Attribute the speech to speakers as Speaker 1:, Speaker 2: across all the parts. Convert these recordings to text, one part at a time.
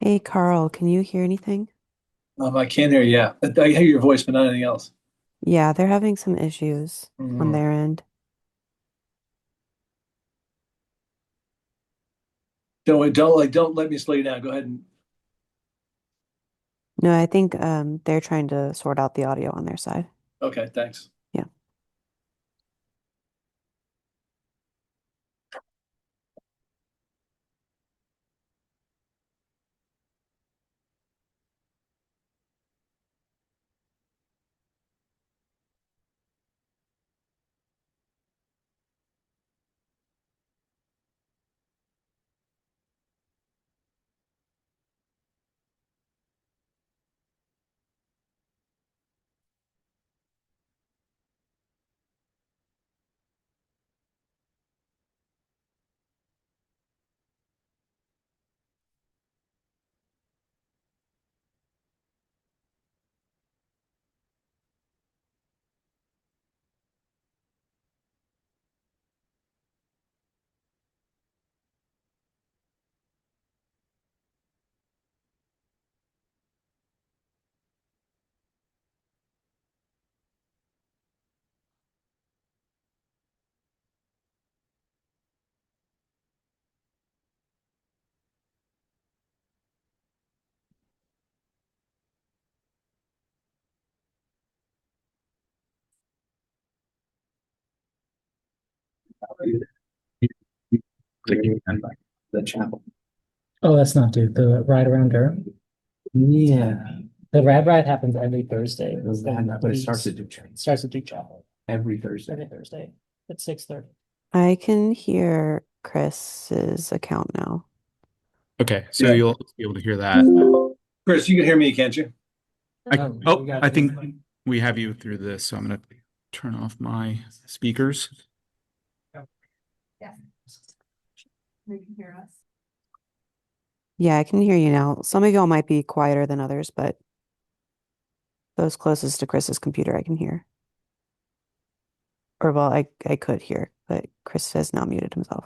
Speaker 1: Hey Carl, can you hear anything?
Speaker 2: I can hear you. Yeah, I hear your voice, but not anything else.
Speaker 1: Yeah, they're having some issues on
Speaker 2: Mm.
Speaker 1: their end.
Speaker 2: Don't let me slow you down. Go ahead and
Speaker 1: No, I think they're trying to sort out the audio on their side.
Speaker 2: okay, thanks.
Speaker 1: Yeah.
Speaker 2: The chapel.
Speaker 3: Oh, that's not due. The ride around Durham.
Speaker 2: Yeah,
Speaker 3: The rad ride happens every Thursday.
Speaker 2: but it starts at Duke
Speaker 3: Starts at Duke Chapel
Speaker 2: every Thursday.
Speaker 3: every Thursday at 6:30.
Speaker 1: I can hear Chris's account now.
Speaker 4: Okay, so
Speaker 2: Yeah,
Speaker 4: you'll be able to hear that.
Speaker 2: Chris, you can hear me, can't you?
Speaker 4: I think we have you through this, so I'm gonna turn off my speakers.
Speaker 1: Yeah, I can hear you now. Some of y'all might be quieter than others, but those closest to Chris's computer I can hear. Or well, I could hear, but Chris has now muted himself.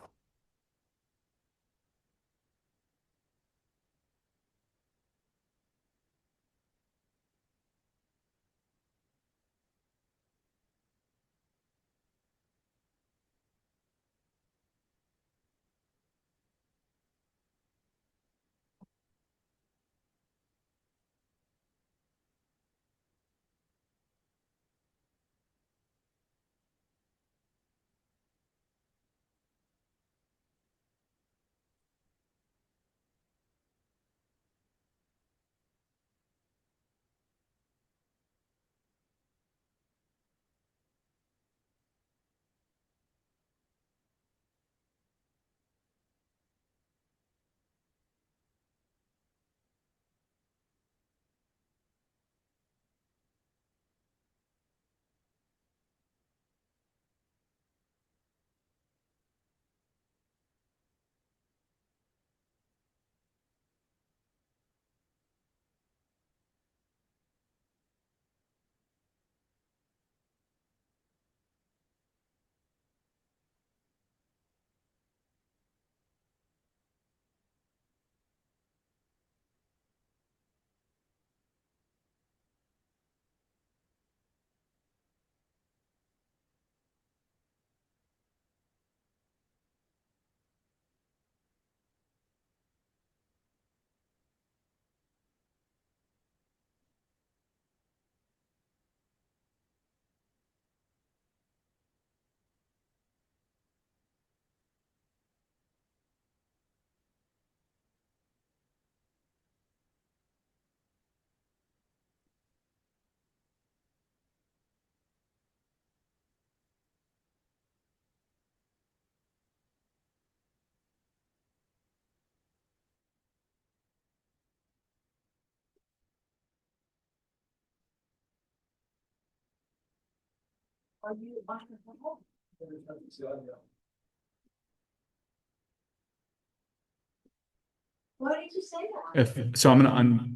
Speaker 4: If so, I'm gonna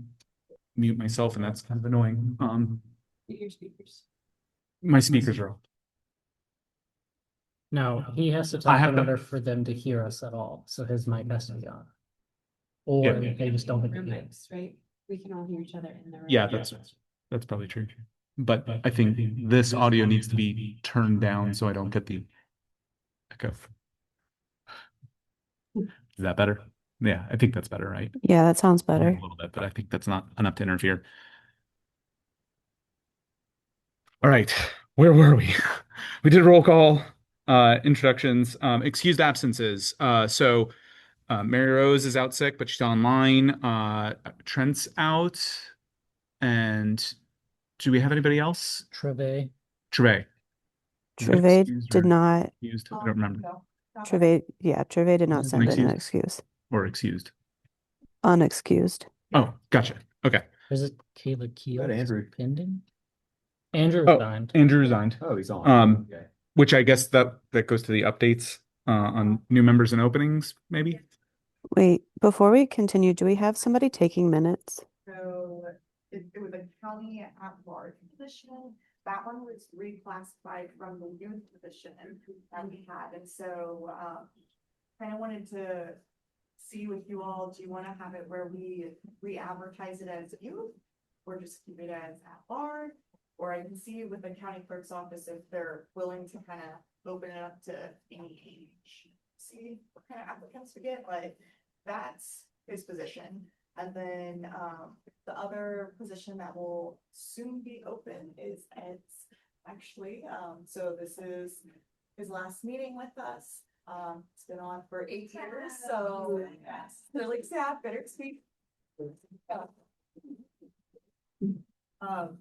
Speaker 4: unmute myself, and that's kind of annoying. My speakers are off.
Speaker 3: No, he has to
Speaker 4: I
Speaker 3: talk
Speaker 4: have
Speaker 3: in
Speaker 4: to.
Speaker 3: order for them to hear us at all. So his mic has to be on. or
Speaker 4: Yeah.
Speaker 3: they just don't.
Speaker 5: Room mics, right? We can all hear each other in the room.
Speaker 4: Yeah, that's probably true. But I think this audio needs to be turned down so I don't get the echo. Is that better? Yeah, I think that's better, right?
Speaker 1: Yeah, that sounds
Speaker 4: A
Speaker 1: better.
Speaker 4: little bit, but I think that's not enough to interfere. All right, where were we? We did roll call, introductions, excused absences. Mary Rose is out sick, but she's online. Trent's out. And do we have anybody else?
Speaker 3: Treve.
Speaker 4: Trey.
Speaker 1: Treve
Speaker 4: Excused
Speaker 1: did
Speaker 4: or
Speaker 1: not,
Speaker 4: excused? I don't remember.
Speaker 1: Treve did not send in an
Speaker 4: Unexcused?
Speaker 1: excuse.
Speaker 4: Or excused.
Speaker 1: Unexcused.
Speaker 4: Oh, gotcha. Okay.
Speaker 3: There's a Kayla Keel.
Speaker 6: Got Andrew.
Speaker 3: Pending. Andrew
Speaker 4: Oh,
Speaker 3: resigned.
Speaker 4: Andrew resigned.
Speaker 6: Oh, he's on. Okay.
Speaker 4: Which I guess that goes to the updates on new members and openings, maybe.
Speaker 1: Wait, before we continue, do we have somebody taking minutes?
Speaker 7: So it was a county at large position. That one was reclassified from the youth position that we had. And so kind of wanted to see with you all, do you want to have it where we re-advertise it as youth or just keep it as at large? Or I can see with the county clerk's office if they're willing to kind of open it up to any age. See what kind of applicants we get, like that's his position. And then the other position that will soon be open is Ed's actually. So this is his last meeting with us. It's been on for 8 years, so yes, really sad, bittersweet.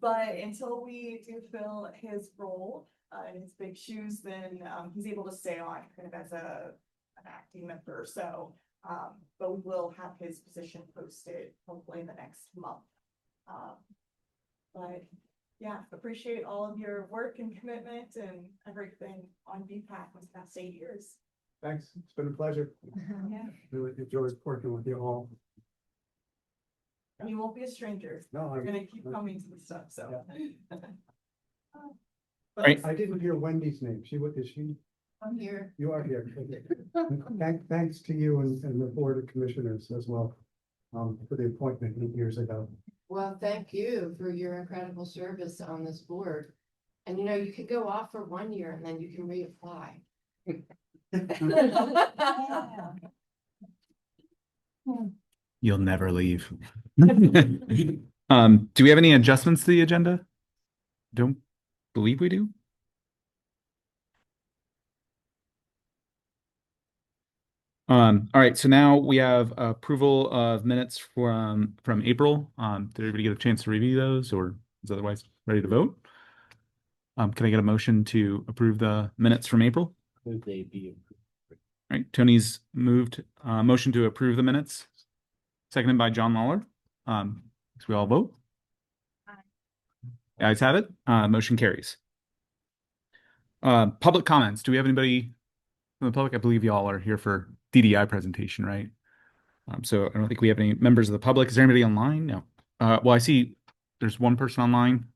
Speaker 7: But until we do fill his role in his big shoes, then he's able to stay on kind of as an acting member. So, but we will have his position posted hopefully in the next month. But yeah, appreciate all of your work and commitment and everything on BPAC this past 8 years.
Speaker 8: Thanks. It's been a pleasure.
Speaker 7: Yeah,
Speaker 8: Really enjoyed working with you all.
Speaker 7: and you won't be a stranger.
Speaker 8: No,
Speaker 7: We're gonna keep coming to the stuff, so.
Speaker 4: Right.
Speaker 8: I didn't hear Wendy's name. Is she?
Speaker 7: I'm here.
Speaker 8: You are here. Okay. Thanks to you and the Board of Commissioners as well, for the appointment 8 years ago.
Speaker 5: Well, thank you for your incredible service on this board. And you know, you could go off for 1 year and then you can reapply.
Speaker 4: You'll never leave. Do we have any adjustments to the agenda? Don't believe we do. All right, so now we have approval of minutes from April. Did everybody get a chance to review those, or is otherwise ready to vote? Can I get a motion to approve the minutes from April?
Speaker 6: Would they be approved?
Speaker 4: All right, Tony's moved motion to approve the minutes, seconded by John Lawler. So we all vote. The ayes have it. Motion carries. Public comments. Do we have anybody from the public? I believe y'all are here for DDI presentation, right? So I don't think we have any members of the public. Is there anybody online? No. Well, I see there's one person online.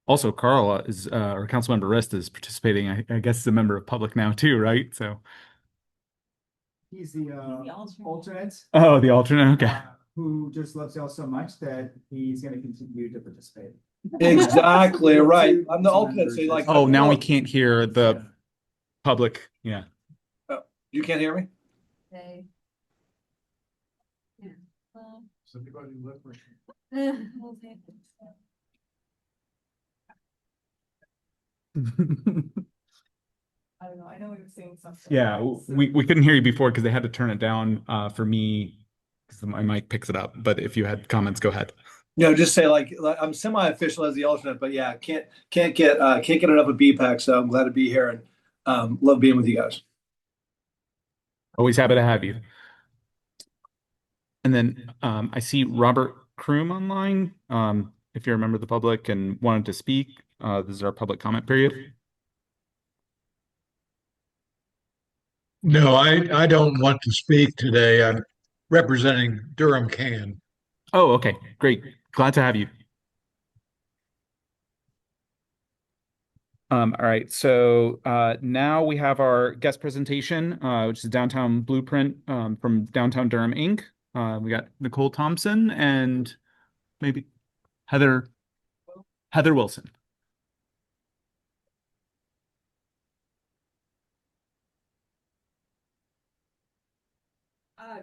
Speaker 4: Also, Carl is, or Councilmember Rist is participating. I guess is a member of public now too, right? So.
Speaker 9: He's the alternate.
Speaker 4: Oh, the alternate. Okay.
Speaker 9: Who just loves y'all so much that he's going to continue to participate.
Speaker 2: Exactly, right. I'm the alternate, so like.
Speaker 4: Oh, now we can't hear the public. Yeah.
Speaker 2: You can't hear me?
Speaker 5: They. Yeah.
Speaker 8: Somebody look for.
Speaker 7: I don't know. I know we were saying something.
Speaker 4: Yeah, we couldn't hear you before because they had to turn it down for me because my mic picks it up. But if you had comments, go ahead.
Speaker 2: No, just say like I'm semi-official as the alternate, but yeah, can't get enough of BPAC, so I'm glad to be here and love being with you guys.
Speaker 4: Always happy to have you. And then I see Robert Kroom online. If you're a member of the public and wanted to speak, this is our public comment period.
Speaker 10: No, I don't want to speak today. I'm representing Durham Can.
Speaker 4: Oh, okay, great. Glad to have you. All right, so now we have our guest presentation, which is Downtown Blueprint from Downtown Durham Inc. We got Nicole Thompson and maybe Heather Wilson.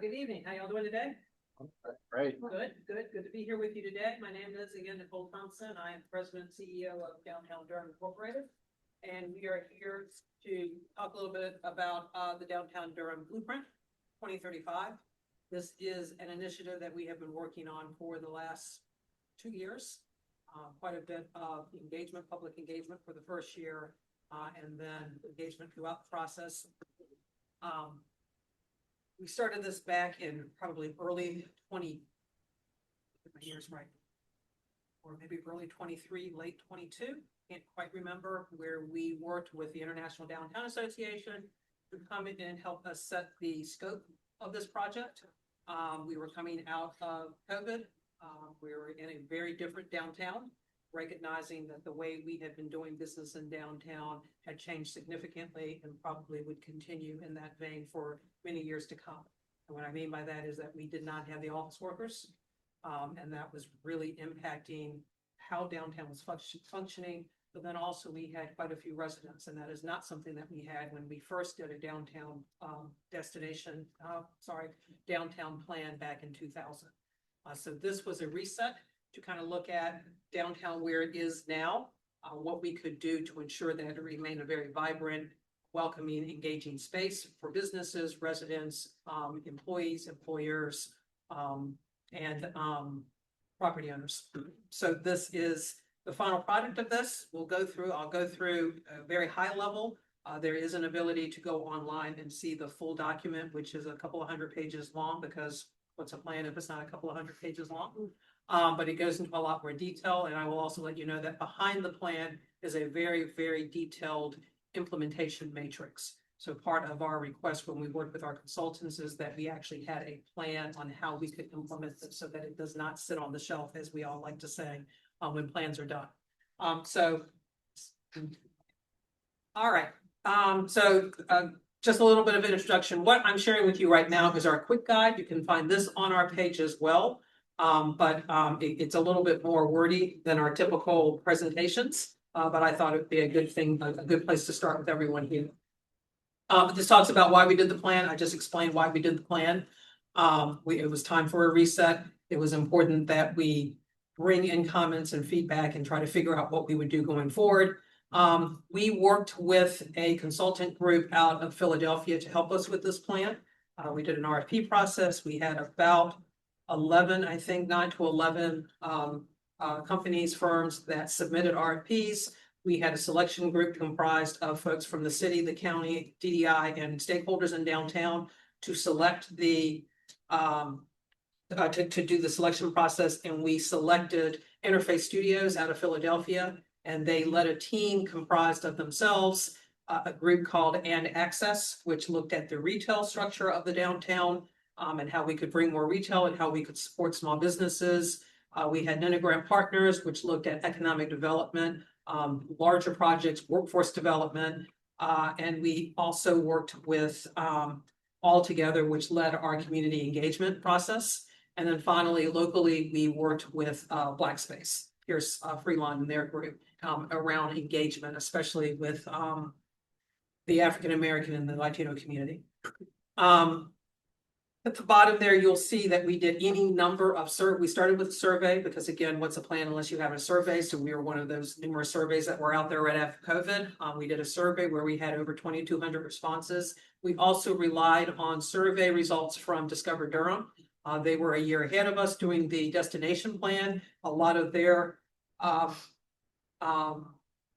Speaker 11: Good evening. How y'all doing today?
Speaker 6: Right.
Speaker 11: Good to be here with you today. My name is again Nicole Thompson. I am President and CEO of Downtown Durham Incorporated. And we are here to talk a little bit about the Downtown Durham Blueprint 2035. This is an initiative that we have been working on for the last 2 years. Quite a bit of engagement, public engagement for the first year, and then engagement throughout the process. We started this back in probably early 20, my years right, or maybe early 23, late 22. Can't quite remember, where we worked with the International Downtown Association to come in and help us set the scope of this project. We were coming out of COVID. We were in a very different downtown, recognizing that the way we had been doing business in downtown had changed significantly and probably would continue in that vein for many years to come. And what I mean by that is that we did not have the office workers, and that was really impacting how downtown was functioning. But then also we had quite a few residents, and that is not something that we had when we first did a downtown downtown plan back in 2000. So this was a reset to kind of look at downtown where it is now, what we could do to ensure that it remained a very vibrant, welcoming, engaging space for businesses, residents, employees, employers, and property owners. So this is the final product of this. I'll go through a very high level. There is an ability to go online and see the full document, which is a couple of 100 pages long, because what's a plan if it's not a couple of 100 pages long? But it goes into a lot more detail. And I will also let you know that behind the plan is a very, very detailed implementation matrix. So part of our request when we work with our consultants is that we actually had a plan on how we could implement this so that it does not sit on the shelf, as we all like to say, when plans are done. All right. Just a little bit of an introduction. What I'm sharing with you right now is our quick guide. You can find this on our page as well. It's a little bit more wordy than our typical presentations. But I thought it'd be a good thing, a good place to start with everyone here. This talks about why we did the plan. I just explained why we did the plan. It was time for a reset. It was important that we bring in comments and feedback and try to figure out what we would do going forward. We worked with a consultant group out of Philadelphia to help us with this plan. We did an RFP process. We had about 11, I think 9 to 11 companies, firms that submitted RFPs. We had a selection group comprised of folks from the city, the county, DDI, and stakeholders in downtown to select the to do the selection process. And we selected Interface Studios out of Philadelphia, and they led a team comprised of themselves, a group called And Access, which looked at the retail structure of the downtown, and how we could bring more retail and how we could support small businesses. We had Ninogram Partners, which looked at economic development, larger projects, workforce development, and we also worked with All Together, which led our community engagement process. And then finally, locally, we worked with Black Space, here's Freelon and their group, around engagement, especially with the African American and the Latino community. At the bottom there, you'll see that we did any number of we started with a survey because, again, what's a plan unless you have a survey? So we were one of those numerous surveys that were out there right after COVID. We did a survey where we had over 2,200 responses. We also relied on survey results from Discover Durham. They were a year ahead of us doing the destination plan. A lot of their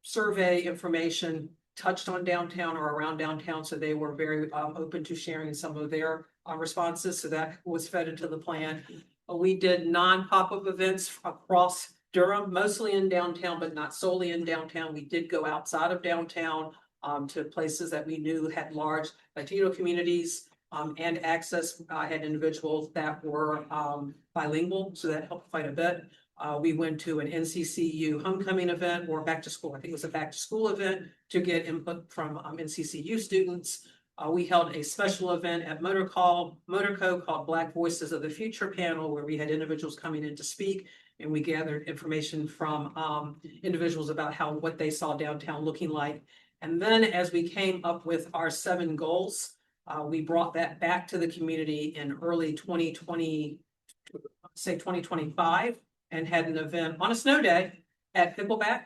Speaker 11: survey information touched on downtown or around downtown, so they were very open to sharing some of their responses. So that was fed into the plan. We did non-pop-up events across Durham, mostly in downtown, but not solely in downtown. We did go outside of downtown to places that we knew had large Latino communities, and Access had individuals that were bilingual, so that helped quite a bit. We went to an NCCU homecoming event or back to school. I think it was a back to school event to get input from NCCU students. We held a special event at Motorco called Black Voices of the Future panel, where we had individuals coming in to speak, and we gathered information from individuals about what they saw downtown looking like. And then as we came up with our 7 goals, we brought that back to the community in early 2025, and had an event on a snow day at Pickleback.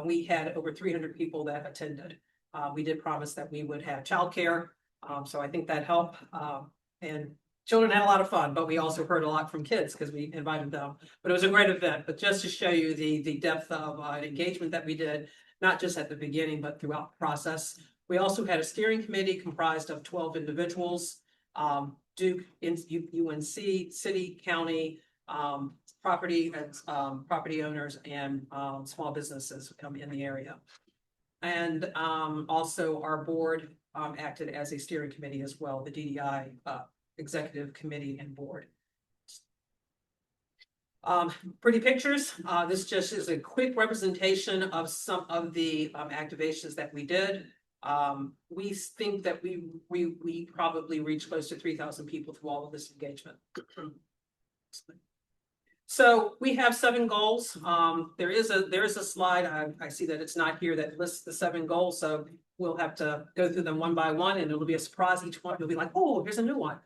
Speaker 11: We had over 300 people that attended. We did promise that we would have childcare, so I think that helped. And children had a lot of fun, but we also heard a lot from kids because we invited them. But it was a great event. But just to show you the depth of engagement that we did, not just at the beginning, but throughout the process. We also had a steering committee comprised of 12 individuals, Duke, UNC, city, county, property owners, and small businesses in the area. And also our board acted as a steering committee as well, the DDI executive committee and board. Pretty pictures. This just is a quick representation of some of the activations that we did. We think that we probably reached close to 3,000 people through all of this engagement. So we have 7 goals. There is a slide. I see that it's not here that lists the 7 goals. So we'll have to go through them one by one, and it'll be a surprise. Each one you'll be like, oh, here's a new one.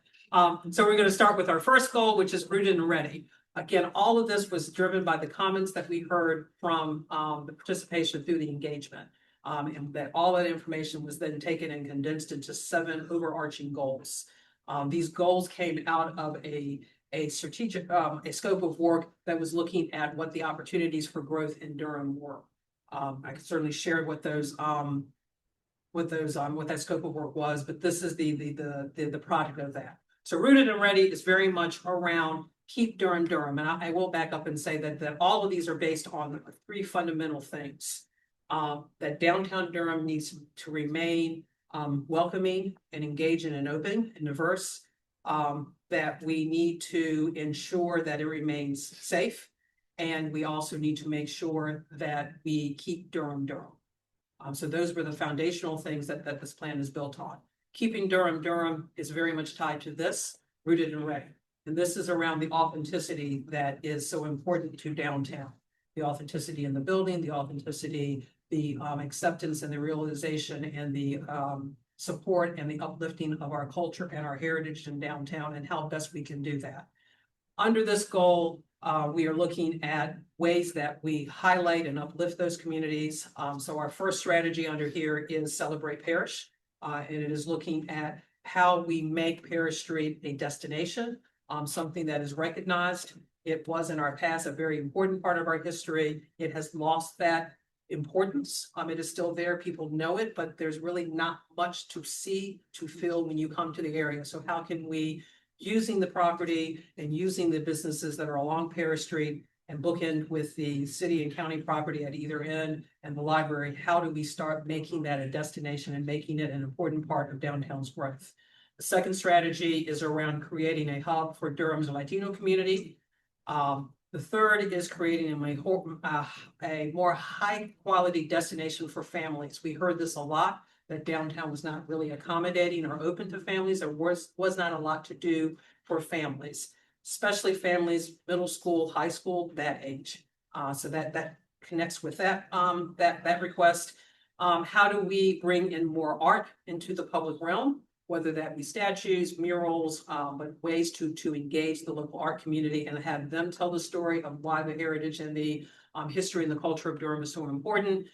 Speaker 11: So we're going to start with our first goal, which is rooted and ready. Again, all of this was driven by the comments that we heard from the participation through the engagement. And that all that information was then taken and condensed into 7 overarching goals. These goals came out of a strategic, a scope of work that was looking at what the opportunities for growth in Durham were. I could certainly share what that scope of work was, but this is the product of that. So rooted and ready is very much around keep Durham Durham. And I will back up and say that all of these are based on 3 fundamental things. That downtown Durham needs to remain welcoming and engaging and open and diverse. That we need to ensure that it remains safe. And we also need to make sure that we keep Durham Durham. So those were the foundational things that this plan is built on. Keeping Durham Durham is very much tied to this, rooted and ready. And this is around the authenticity that is so important to downtown. The authenticity in the building, the authenticity, the acceptance and the realization and the support and the uplifting of our culture and our heritage in downtown, and how best we can do that. Under this goal, we are looking at ways that we highlight and uplift those communities. So our first strategy under here is Celebrate Parish. And it is looking at how we make Parish Street a destination, something that is recognized. It was in our past a very important part of our history. It has lost that importance. It is still there. People know it, but there's really not much to see, to feel when you come to the area. So how can we, using the property and using the businesses that are along Parish Street and bookend with the city and county property at either end and the library, how do we start making that a destination and making it an important part of downtown's growth? The second strategy is around creating a hub for Durham's Latino community. The third is creating a more high quality destination for families. We heard this a lot, that downtown was not really accommodating or open to families. There was not a lot to do for families, especially families, middle school, high school, that age. So that connects with that request. How do we bring in more art into the public realm? Whether that be statues, murals, but ways to engage the local art community and have them tell the story of why the heritage and the history and the culture of Durham is so important.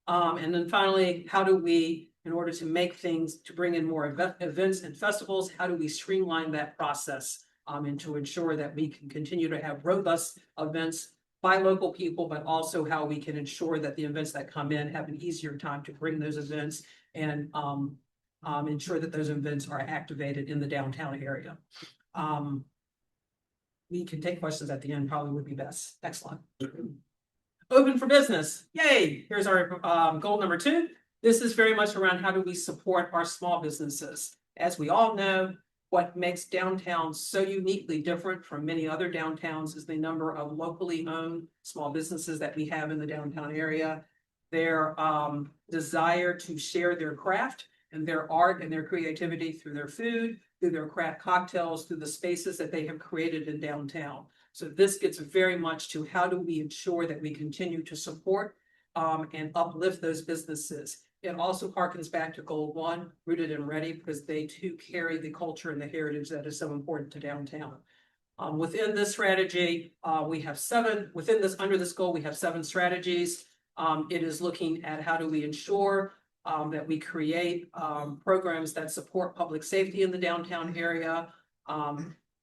Speaker 11: And then finally, how do we, in order to make things, to bring in more events and festivals, how do we streamline that process and to ensure that we can continue to have robust events by local people, but also how we can ensure that the events that come in have an easier time to bring those events and ensure that those events are activated in the downtown area. We can take questions at the end, probably would be best. Excellent. Open for business. Yay. Here's our goal number 2. This is very much around how do we support our small businesses. As we all know, what makes downtown so uniquely different from many other downtowns is the number of locally owned small businesses that we have in the downtown area. Their desire to share their craft and their art and their creativity through their food, through their craft cocktails, through the spaces that they have created in downtown. So this gets very much to how do we ensure that we continue to support and uplift those businesses. It also harkens back to Goal 1, Rooted and Ready, because they too carry the culture and the heritage that is so important to downtown. Within this strategy, we have under this goal, we have 7 strategies. It is looking at how do we ensure that we create programs that support public safety in the downtown area,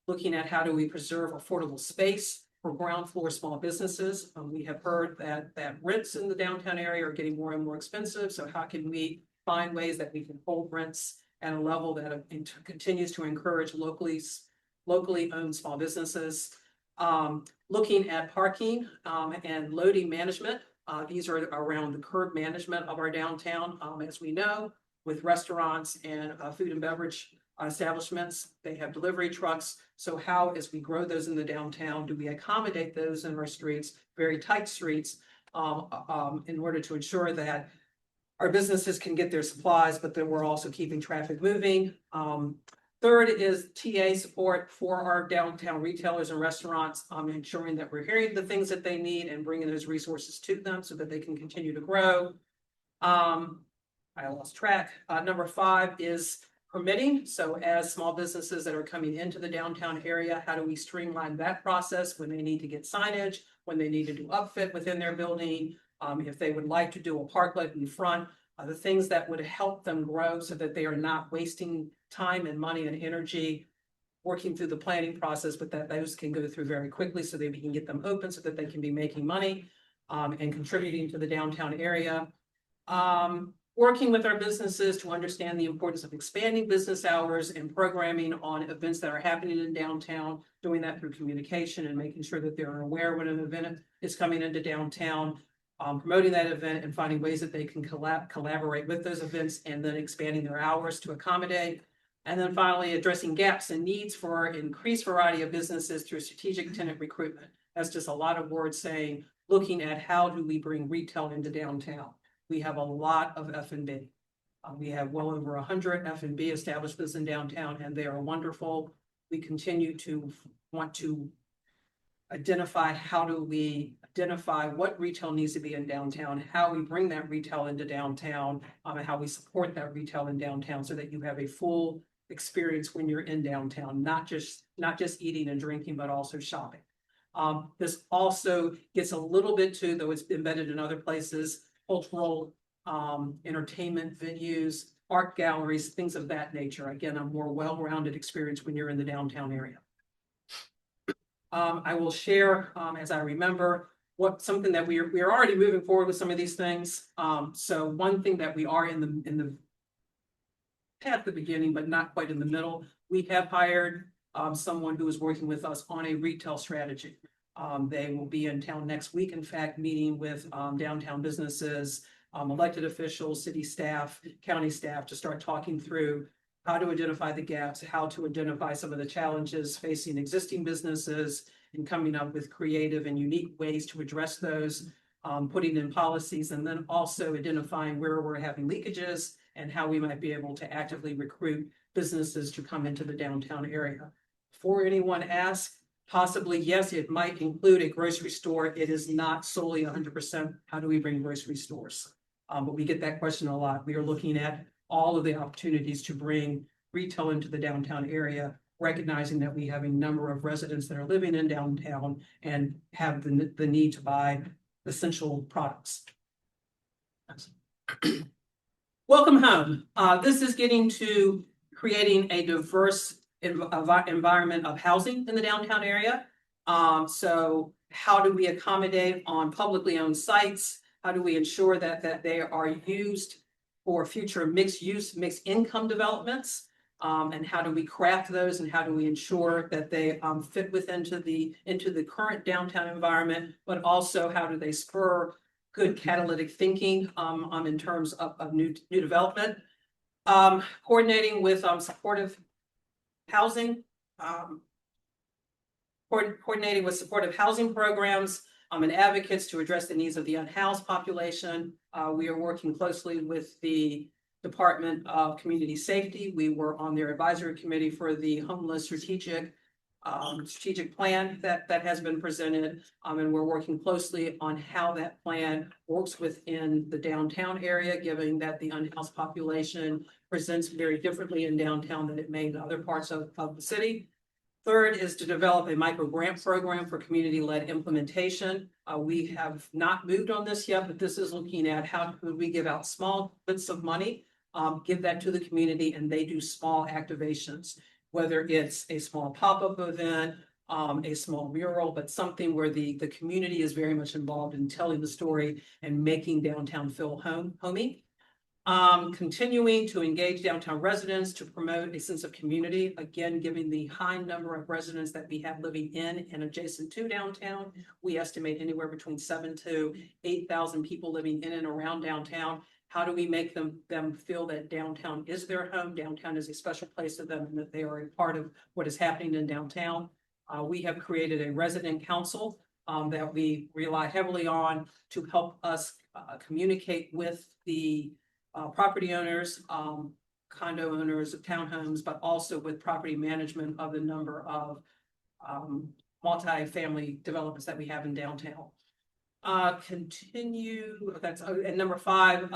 Speaker 11: looking at how do we preserve affordable space for ground floor small businesses. We have heard that rents in the downtown area are getting more and more expensive. So how can we find ways that we can hold rents at a level that continues to encourage locally owned small businesses? Looking at parking and loading management. These are around the curb management of our downtown. As we know, with restaurants and food and beverage establishments, they have delivery trucks. So how, as we grow those in the downtown, do we accommodate those in our streets, very tight streets, in order to ensure that our businesses can get their supplies, but then we're also keeping traffic moving. Third is TA support for our downtown retailers and restaurants, ensuring that we're hearing the things that they need and bringing those resources to them so that they can continue to grow. I lost track. Number 5 is permitting. So as small businesses that are coming into the downtown area, how do we streamline that process when they need to get signage, when they need to do upfit within their building, if they would like to do a parklet in front, the things that would help them grow so that they are not wasting time and money and energy working through the planning process, but that those can go through very quickly so that we can get them open so that they can be making money and contributing to the downtown area. Working with our businesses to understand the importance of expanding business hours and programming on events that are happening in downtown, doing that through communication and making sure that they're aware when an event is coming into downtown, promoting that event and finding ways that they can collaborate with those events and then expanding their hours to accommodate. And then finally, addressing gaps and needs for increased variety of businesses through strategic tenant recruitment. That's just a lot of words saying, looking at how do we bring retail into downtown. We have a lot of F&B. We have well over 100 F&B establishments in downtown, and they are wonderful. We continue to want to identify how do we identify what retail needs to be in downtown, how we bring that retail into downtown, and how we support that retail in downtown so that you have a full experience when you're in downtown, not just eating and drinking, but also shopping. This also gets a little bit to, though it's embedded in other places, cultural entertainment venues, art galleries, things of that nature. Again, a more well-rounded experience when you're in the downtown area. I will share, as I remember, something that we are already moving forward with some of these things. So one thing that we are in the at the beginning, but not quite in the middle, we have hired someone who is working with us on a retail strategy. They will be in town next week, in fact, meeting with downtown businesses, elected officials, city staff, county staff to start talking through how to identify the gaps, how to identify some of the challenges facing existing businesses, and coming up with creative and unique ways to address those, putting in policies, and then also identifying where we're having leakages and how we might be able to actively recruit businesses to come into the downtown area. Before anyone asks, possibly, yes, it might include a grocery store. It is not solely 100%. How do we bring grocery stores? But we get that question a lot. We are looking at all of the opportunities to bring retail into the downtown area, recognizing that we have a number of residents that are living in downtown and have the need to buy essential products. Welcome home. This is getting to creating a diverse environment of housing in the downtown area. So how do we accommodate on publicly owned sites? How do we ensure that they are used for future mixed use, mixed income developments? And how do we craft those and how do we ensure that they fit into the current downtown environment, but also how do they spur good catalytic thinking in terms of new development? Coordinating with supportive housing, coordinating with supportive housing programs, and advocates to address the needs of the unhoused population. We are working closely with the Department of Community Safety. We were on their advisory committee for the homeless strategic plan that has been presented. And we're working closely on how that plan works within the downtown area, given that the unhoused population presents very differently in downtown than it may in other parts of the city. Third is to develop a micro grant program for community-led implementation. We have not moved on this yet, but this is looking at how could we give out small bits of money, give that to the community, and they do small activations, whether it's a small pop-up event, a small mural, but something where the community is very much involved in telling the story and making downtown feel homey. Continuing to engage downtown residents to promote a sense of community, again, given the high number of residents that we have living in and adjacent to downtown. We estimate anywhere between 7,000 to 8,000 people living in and around downtown. How do we make them feel that downtown is their home, downtown is a special place to them, and that they are a part of what is happening in downtown? We have created a resident council that we rely heavily on to help us communicate with the property owners, condo owners of townhomes, but also with property management of the number of multi-family developments that we have in downtown. And number 5,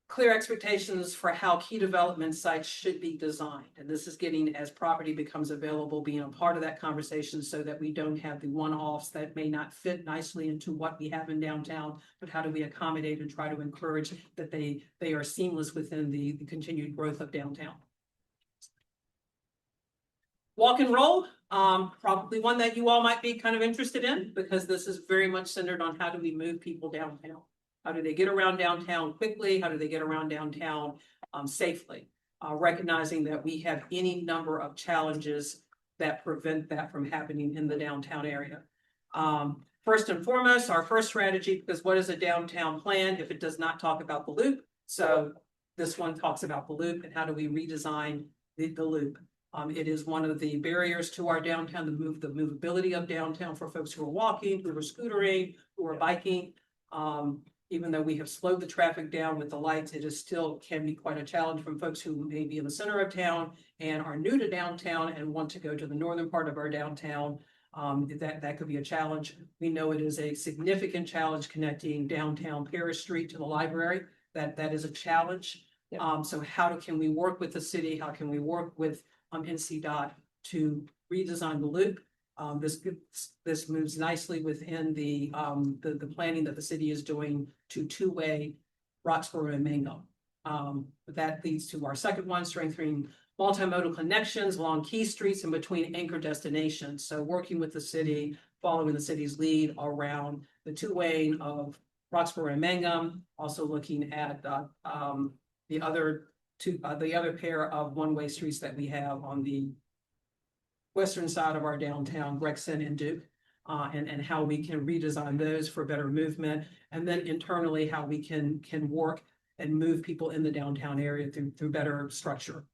Speaker 11: clear expectations for how key development sites should be designed. And this is getting, as property becomes available, being a part of that conversation so that we don't have the one-offs that may not fit nicely into what we have in downtown, but how do we accommodate and try to encourage that they are seamless within the continued growth of downtown. Walk and roll, probably one that you all might be kind of interested in, because this is very much centered on how do we move people downtown. How do they get around downtown quickly? How do they get around downtown safely? Recognizing that we have any number of challenges that prevent that from happening in the downtown area. First and foremost, our first strategy, because what is a downtown plan if it does not talk about the loop? So this one talks about the loop and how do we redesign the loop. It is one of the barriers to our downtown, the movability of downtown for folks who are walking, who are scootering, who are biking. Even though we have slowed the traffic down with the lights, it is still can be quite a challenge from folks who may be in the center of town and are new to downtown and want to go to the northern part of our downtown. That could be a challenge. We know it is a significant challenge connecting downtown Paris Street to the library. That is a challenge. Yep. So how can we work with the city? How can we work with NCDOT to redesign the loop? This moves nicely within the planning that the city is doing to two-way Roxborough and Mangum. That leads to our second one, strengthening multimodal connections along key streets and between anchor destinations. So working with the city, following the city's lead around the two-way of Roxborough and Mangum, also looking at the other pair of one-way streets that we have on the western side of our downtown, Gregson and Duke, and how we can redesign those for better movement, and then internally how we can work and move people in the downtown area through better structure.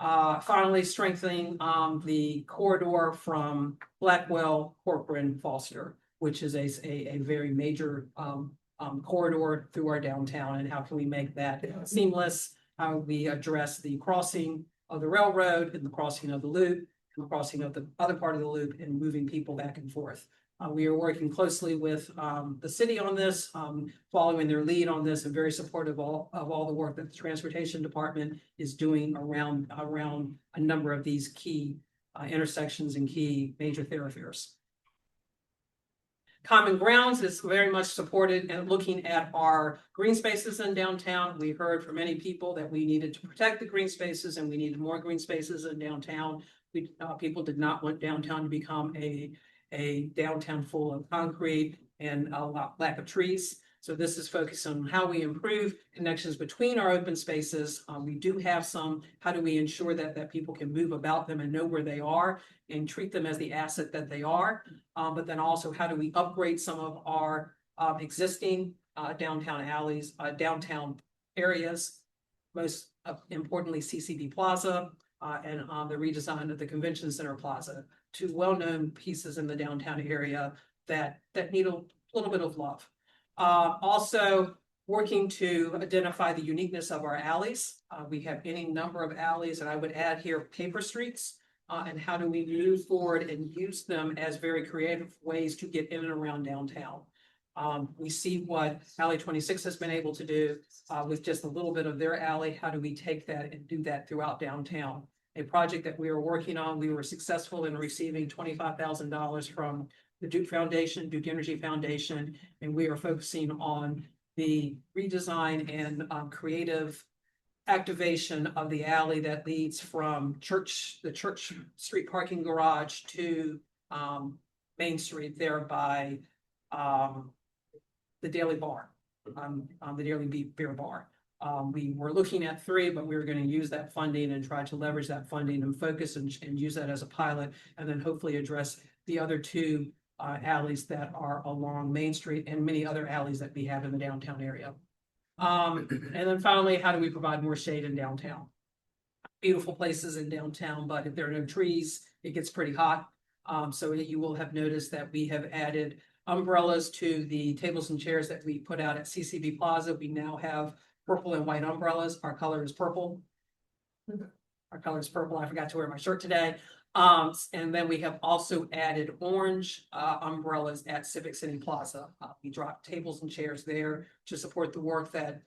Speaker 11: Finally, strengthening the corridor from Blackwell, Corcoran, Foster, which is a very major corridor through our downtown, and how can we make that seamless? How we address the crossing of the railroad and the crossing of the loop, and the crossing of the other part of the loop, and moving people back and forth. We are working closely with the city on this, following their lead on this, and very supportive of all the work that the transportation department is doing around a number of these key intersections and key major thoroughfares. Common Grounds is very much supported and looking at our green spaces in downtown. We heard from many people that we needed to protect the green spaces and we needed more green spaces in downtown. People did not want downtown to become a downtown full of concrete and a lack of trees. So this is focused on how we improve connections between our open spaces. We do have some, how do we ensure that people can move about them and know where they are and treat them as the asset that they are. But then also, how do we upgrade some of our existing downtown alleys, downtown areas, most importantly, CCB Plaza, and the redesign of the Convention Center Plaza, two well-known pieces in the downtown area that need a little bit of love. Also working to identify the uniqueness of our alleys. We have any number of alleys, and I would add here paper streets. And how do we move forward and use them as very creative ways to get in and around downtown. We see what Alley 26 has been able to do with just a little bit of their alley. How do we take that and do that throughout downtown? A project that we are working on, we were successful in receiving $25,000 from the Duke Foundation, Duke Energy Foundation, and we are focusing on the redesign and creative activation of the alley that leads from the Church Street parking garage to Main Street there by the Daily Bar, the Daily Beer Bar. We were looking at 3, but we were going to use that funding and try to leverage that funding and focus and use that as a pilot, and then hopefully address the other 2 alleys that are along Main Street and many other alleys that we have in the downtown area. And then finally, how do we provide more shade in downtown? Beautiful places in downtown, but if there are no trees, it gets pretty hot. So you will have noticed that we have added umbrellas to the tables and chairs that we put out at CCB Plaza. We now have purple and white umbrellas. Our color is purple. Our color is purple. I forgot to wear my shirt today. And then we have also added orange umbrellas at Civic City Plaza. We dropped tables and chairs there to support the work that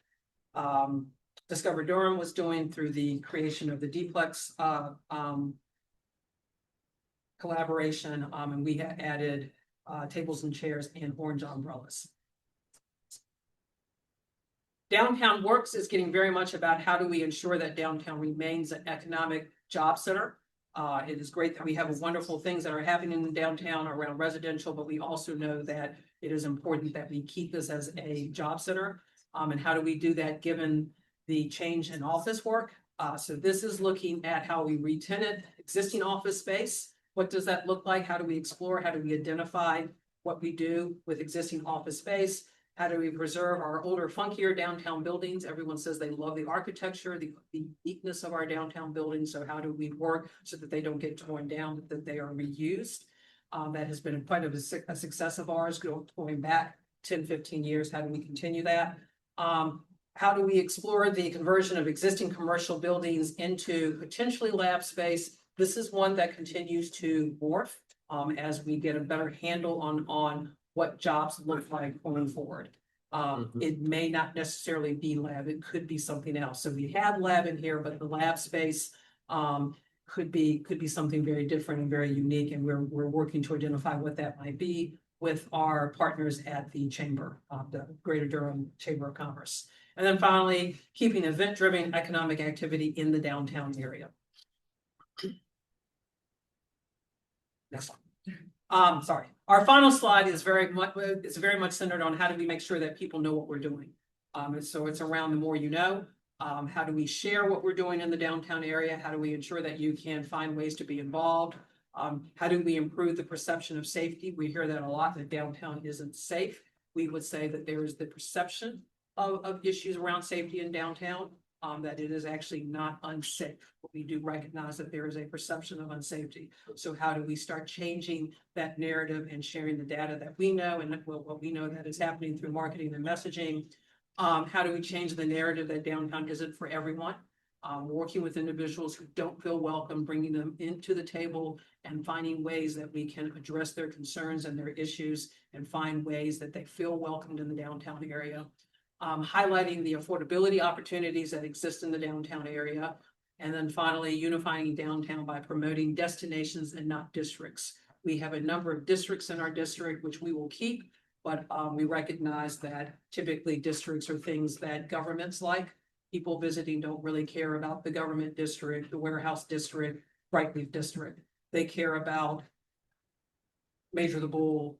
Speaker 11: Discover Durham was doing through the creation of the Duplex collaboration, and we had added tables and chairs and orange umbrellas. Downtown Works is getting very much about how do we ensure that downtown remains an economic job center. It is great that we have wonderful things that are happening in the downtown around residential, but we also know that it is important that we keep this as a job center. And how do we do that given the change in office work? So this is looking at how we re-tenant existing office space. What does that look like? How do we explore? How do we identify what we do with existing office space? How do we preserve our older, funkier downtown buildings? Everyone says they love the architecture, the uniqueness of our downtown buildings. So how do we work so that they don't get torn down, that they are reused? That has been quite a success of ours going back 10, 15 years. How do we continue that? How do we explore the conversion of existing commercial buildings into potentially lab space? This is one that continues to morph as we get a better handle on what jobs look like going forward. It may not necessarily be lab, it could be something else. So we have lab in here, but the lab space could be something very different and very unique. And we're working to identify what that might be with our partners at the Chamber, the Greater Durham Chamber of Commerce. And then finally, keeping event-driven economic activity in the downtown area. Next one. Sorry. Our final slide is very much centered on how do we make sure that people know what we're doing. So it's around the more you know. How do we share what we're doing in the downtown area? How do we ensure that you can find ways to be involved? How do we improve the perception of safety? We hear that a lot, that downtown isn't safe. We would say that there is the perception of issues around safety in downtown, that it is actually not unsafe. But we do recognize that there is a perception of unsafety. So how do we start changing that narrative and sharing the data that we know and what we know that is happening through marketing and messaging? How do we change the narrative that downtown isn't for everyone? Working with individuals who don't feel welcome, bringing them into the table and finding ways that we can address their concerns and their issues and find ways that they feel welcomed in the downtown area. Highlighting the affordability opportunities that exist in the downtown area. And then finally, unifying downtown by promoting destinations and not districts. We have a number of districts in our district, which we will keep, but we recognize that typically districts are things that governments like. People visiting don't really care about the government district, the warehouse district, Brightleaf district. They care about Major the Bull,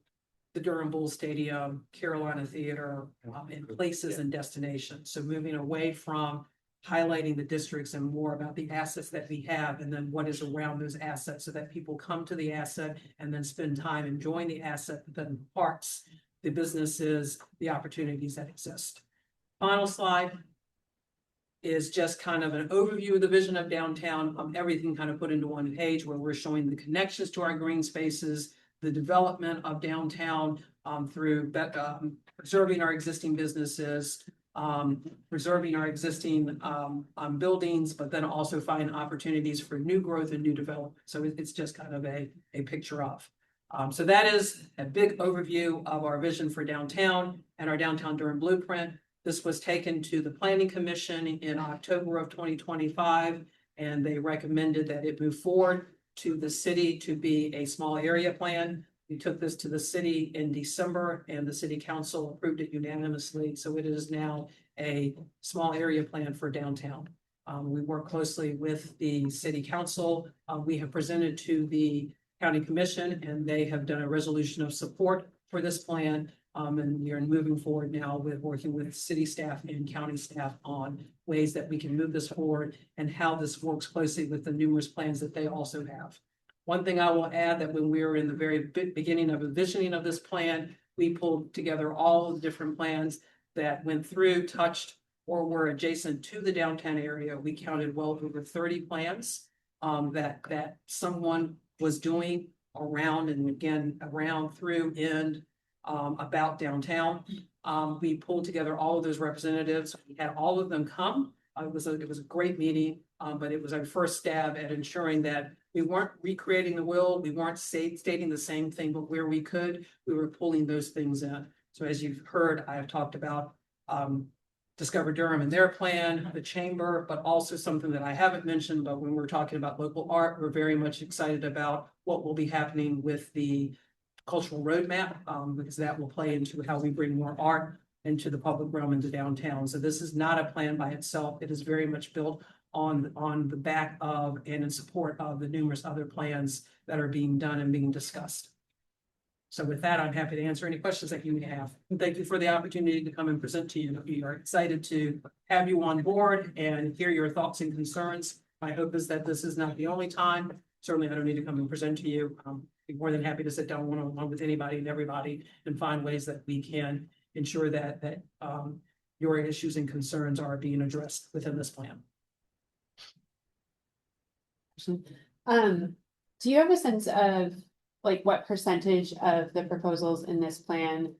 Speaker 11: the Durham Bulls Stadium, Carolina Theater, and places and destinations. So moving away from highlighting the districts and more about the assets that we have and then what is around those assets so that people come to the asset and then spend time enjoying the asset, then parks, the businesses, the opportunities that exist. Final slide. is just kind of an overview of the vision of downtown, everything kind of put into one page where we're showing the connections to our green spaces, the development of downtown through preserving our existing businesses, preserving our existing buildings, but then also find opportunities for new growth and new development. So it's just kind of a picture of. So that is a big overview of our vision for downtown and our downtown Durham blueprint. This was taken to the Planning Commission in October of 2025, and they recommended that it move forward to the city to be a small area plan. We took this to the city in December, and the city council approved it unanimously. So it is now a small area plan for downtown. We work closely with the city council. We have presented to the county commission, and they have done a resolution of support for this plan. And we are moving forward now with working with city staff and county staff on ways that we can move this forward and how this works closely with the numerous plans that they also have. One thing I will add that when we were in the very beginning of envisioning of this plan, we pulled together all the different plans that went through, touched, or were adjacent to the downtown area. We counted well over 30 plans that someone was doing around and again around through and about downtown. We pulled together all of those representatives. We had all of them come. It was a great meeting, but it was our first stab at ensuring that we weren't recreating the wheel. We weren't stating the same thing, but where we could, we were pulling those things in. So as you've heard, I have talked about Discover Durham and their plan, the chamber, but also something that I haven't mentioned, but when we're talking about local art, we're very much excited about what will be happening with the cultural roadmap, because that will play into how we bring more art into the public realm into downtown. So this is not a plan by itself. It is very much built on the back of and in support of the numerous other plans that are being done and being discussed. So with that, I'm happy to answer any questions that you may have. And thank you for the opportunity to come and present to you. We are excited to have you on board and hear your thoughts and concerns. My hope is that this is not the only time. Certainly, I don't need to come and present to you. Be more than happy to sit down one-on-one with anybody and everybody and find ways that we can ensure that your issues and concerns are being addressed within this plan.
Speaker 12: Do you have a sense of like what percentage of the proposals in this plan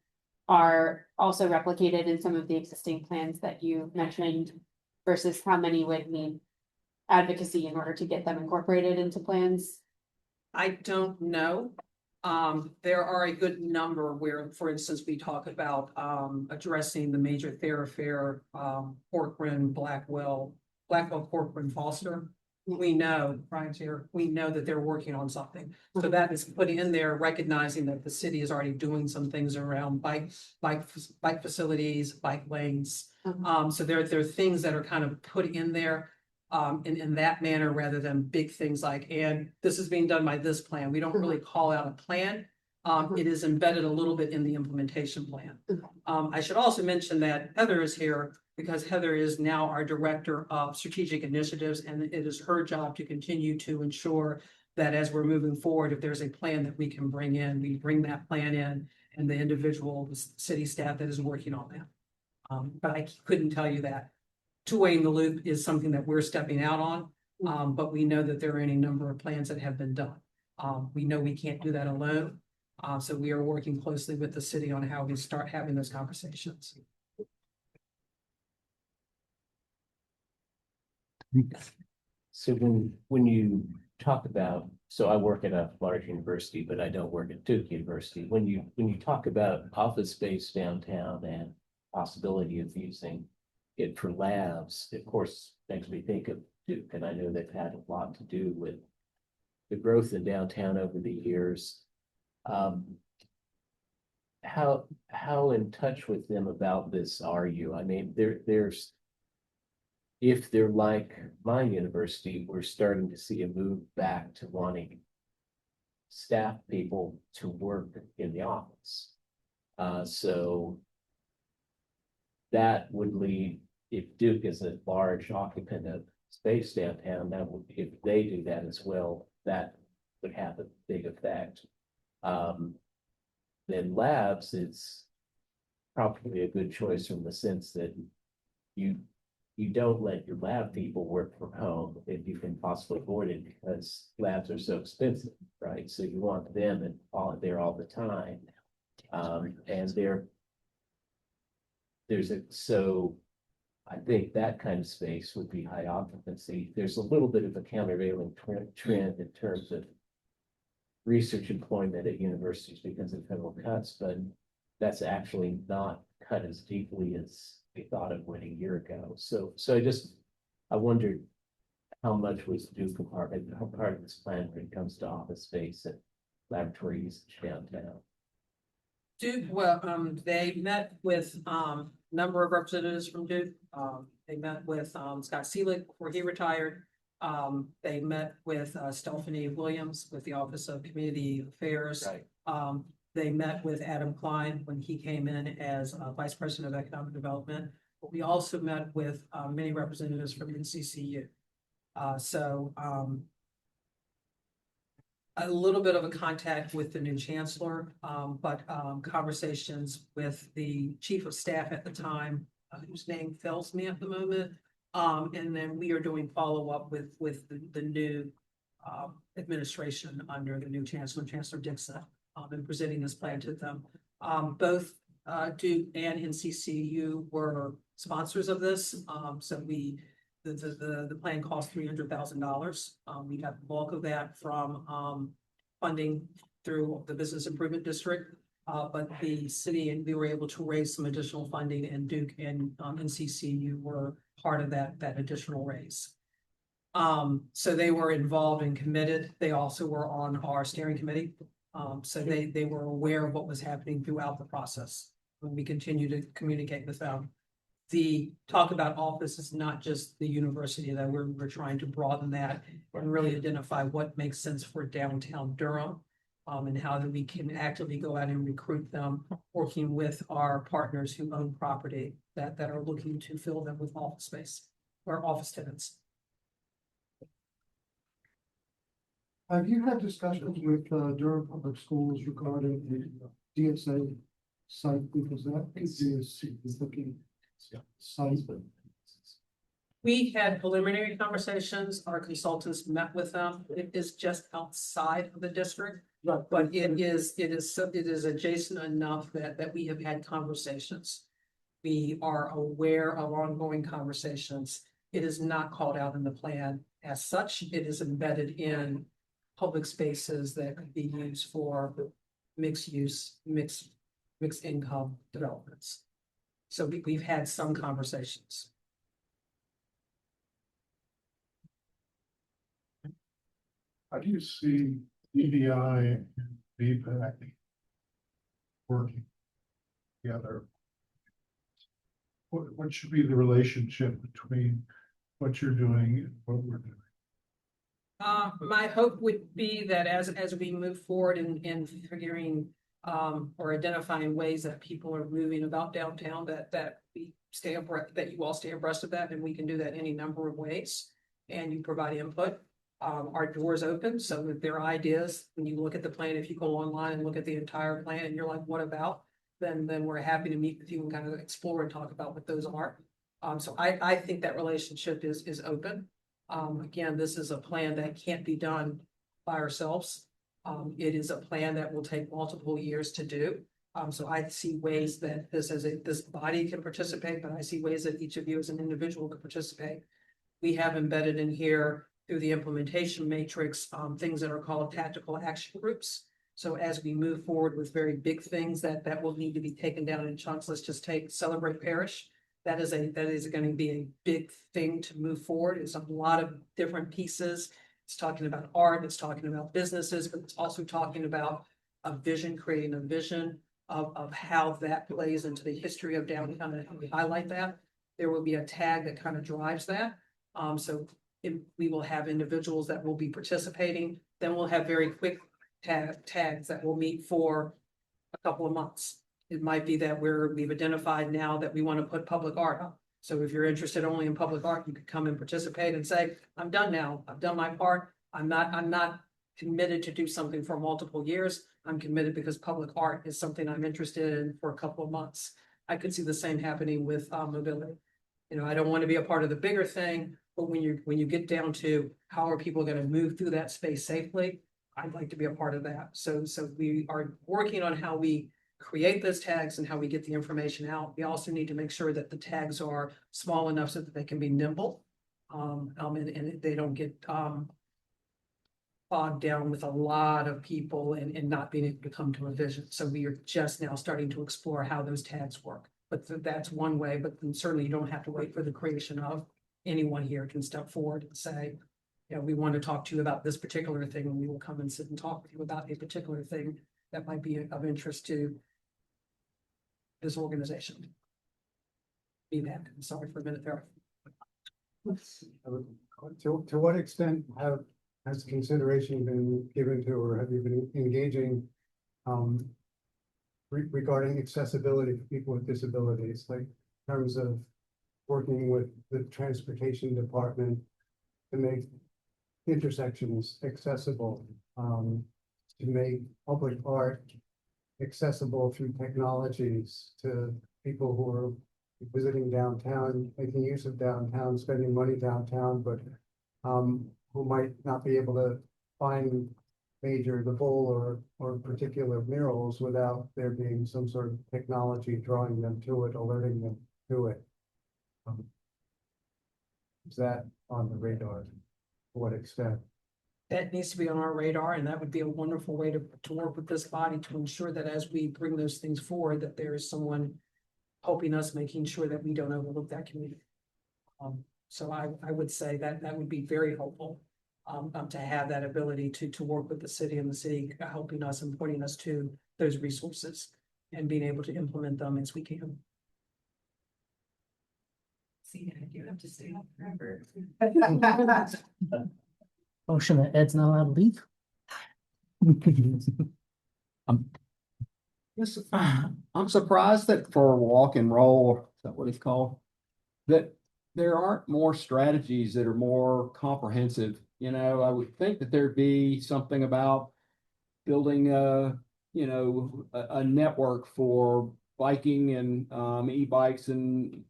Speaker 12: are also replicated in some of the existing plans that you mentioned versus how many would need advocacy in order to get them incorporated into plans?
Speaker 11: I don't know. There are a good number where, for instance, we talk about addressing the major thoroughfare, Corcoran, Blackwell, Corcoran, Foster. We know, Brian's here, we know that they're working on something. So that is put in there, recognizing that the city is already doing some things around bike facilities, bike lanes. So there are things that are kind of put in there in that manner rather than big things like, and this is being done by this plan. We don't really call out a plan. It is embedded a little bit in the implementation plan. I should also mention that Heather is here because Heather is now our Director of Strategic Initiatives, and it is her job to continue to ensure that as we're moving forward, if there's a plan that we can bring in, we bring that plan in and the individual city staff that is working on that. But I couldn't tell you that. Two-way in the loop is something that we're stepping out on, but we know that there are any number of plans that have been done. We know we can't do that alone. So we are working closely with the city on how we start having those conversations.
Speaker 6: So when you talk about, so I work at a large university, but I don't work at Duke University. When you talk about office space downtown and possibility of using it for labs, of course, makes me think of Duke, and I know they've had a lot to do with the growth in downtown over the years. How in touch with them about this are you? I mean, there's if they're like my university, we're starting to see a move back to wanting staff people to work in the office. So that would lead, if Duke is a large occupant of space downtown, that would, if they do that as well, that would have a big effect. Then labs, it's probably a good choice from the sense that you you don't let your lab people work from home if you can possibly avoid it because labs are so expensive, right? So you want them and all there all the time. And so I think that kind of space would be high occupancy. There's a little bit of a countervailing trend in terms of research employment at universities because of federal cuts, but that's actually not cut as deeply as we thought of when a year ago. So I wondered how much was Duke part of this plan when it comes to office space and laboratory usage downtown.
Speaker 11: Duke, well, they met with, number of representatives from Duke. They met with, Scott Seelig before he retired. They met with, Stephanie Williams with the Office of Community Affairs.
Speaker 6: Right.
Speaker 11: They met with Adam Klein when he came in as, Vice President of Economic Development. But we also met with, many representatives from NCCU. A little bit of a contact with the new chancellor, but conversations with the chief of staff at the time, whose name fails me at the moment. And then we are doing follow-up with the new administration under the new chancellor, Chancellor Dixon, and presenting this plan to them. Both Duke and NCCU were sponsors of this. So the plan cost $300,000. We got the bulk of that from funding through the Business Improvement District. But the city and we were able to raise some additional funding, and Duke and NCCU were part of that additional raise. So they were involved and committed. They also were on our steering committee. So they were aware of what was happening throughout the process when we continue to communicate with them. The talk about office is not just the university, that we're trying to broaden that and really identify what makes sense for downtown Durham. And how that we can actively go out and recruit them, working with our partners who own property that are looking to fill them with office space or office tenants.
Speaker 8: Have you had discussions with Durham Public Schools regarding the DSA site? Because that could be a significant site.
Speaker 11: We had preliminary conversations. Our consultants met with them. It is just outside of the district.
Speaker 8: Right.
Speaker 11: But it is adjacent enough that we have had conversations. We are aware of ongoing conversations. It is not called out in the plan as such. It is embedded in public spaces that could be used for mixed use, mixed income developments. So we've had some conversations.
Speaker 8: How do you see EDI and BPAC working together? What should be the relationship between what you're doing and what we're doing?
Speaker 11: My hope would be that as we move forward in figuring or identifying ways that people are moving about downtown, that we stay abreast, that you all stay abreast of that, and we can do that any number of ways, and you provide input. Our doors open, so if there are ideas, when you look at the plan, if you go online and look at the entire plan and you're like, what about? Then we're happy to meet with you and kind of explore and talk about what those are. So I think that relationship is open. Again, this is a plan that can't be done by ourselves. It is a plan that will take multiple years to do. So I see ways that this body can participate, but I see ways that each of you as an individual can participate. We have embedded in here through the implementation matrix, things that are called tactical action groups. So as we move forward with very big things that will need to be taken down in chunks, let's just take Celebrate Parish. That is going to be a big thing to move forward. It's a lot of different pieces. It's talking about art, it's talking about businesses, but it's also talking about a vision, creating a vision of how that plays into the history of downtown and how we highlight that. There will be a tag that kind of drives that. We will have individuals that will be participating. Then we'll have very quick tags that will meet for a couple of months. It might be that we've identified now that we want to put public art up. So if you're interested only in public art, you could come and participate and say, I'm done now. I've done my part. I'm not committed to do something for multiple years. I'm committed because public art is something I'm interested in for a couple of months. I could see the same happening with mobility. You know, I don't want to be a part of the bigger thing, but when you get down to how are people going to move through that space safely, I'd like to be a part of that. So we are working on how we create those tags and how we get the information out. We also need to make sure that the tags are small enough so that they can be nimble. And they don't get bogged down with a lot of people and not being able to come to a vision. So we are just now starting to explore how those tags work. But that's one way, but then certainly you don't have to wait for the creation of. Anyone here can step forward and say, you know, we want to talk to you about this particular thing, and we will come and sit and talk with you about a particular thing that might be of interest to this organization. Be that, I'm sorry for a minute there.
Speaker 8: To what extent has consideration been given to, or have you been engaging regarding accessibility for people with disabilities, like in terms of working with the transportation department to make intersections accessible, to make public art accessible through technologies to people who are visiting downtown, making use of downtown, spending money downtown, but who might not be able to find the bull or particular murals without there being some sort of technology drawing them to it, alerting them to it. Is that on the radar? To what extent?
Speaker 11: That needs to be on our radar, and that would be a wonderful way to work with this body to ensure that as we bring those things forward, that there is someone helping us, making sure that we don't overlook that community. So I would say that that would be very helpful to have that ability to work with the city and the city helping us and pointing us to those resources and being able to implement them as we can.
Speaker 5: See, you have to stay up forever.
Speaker 3: Motion that Ed's not allowed to leave.
Speaker 13: Yes, I'm surprised that for walk and roll, is that what it's called? That there aren't more strategies that are more comprehensive. You know, I would think that there'd be something about building a network for biking and e-bikes and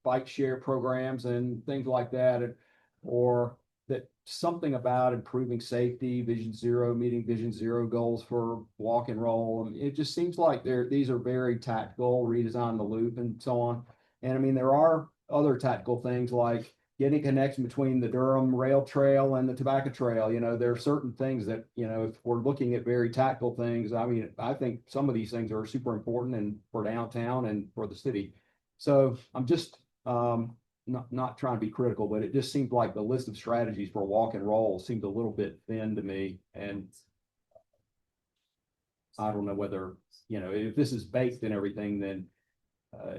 Speaker 13: bike share programs and things like that, or that something about improving safety, meeting Vision Zero goals for walk and roll. I mean, it just seems like these are very tactical, redesign the loop and so on. And I mean, there are other tactical things like getting connection between the Durham rail trail and the tobacco trail. You know, there are certain things that, if we're looking at very tactical things, I mean, I think some of these things are super important and for downtown and for the city. So I'm just not trying to be critical, but it just seemed like the list of strategies for walk and roll seemed a little bit thin to me. And I don't know whether, if this is baked and everything, then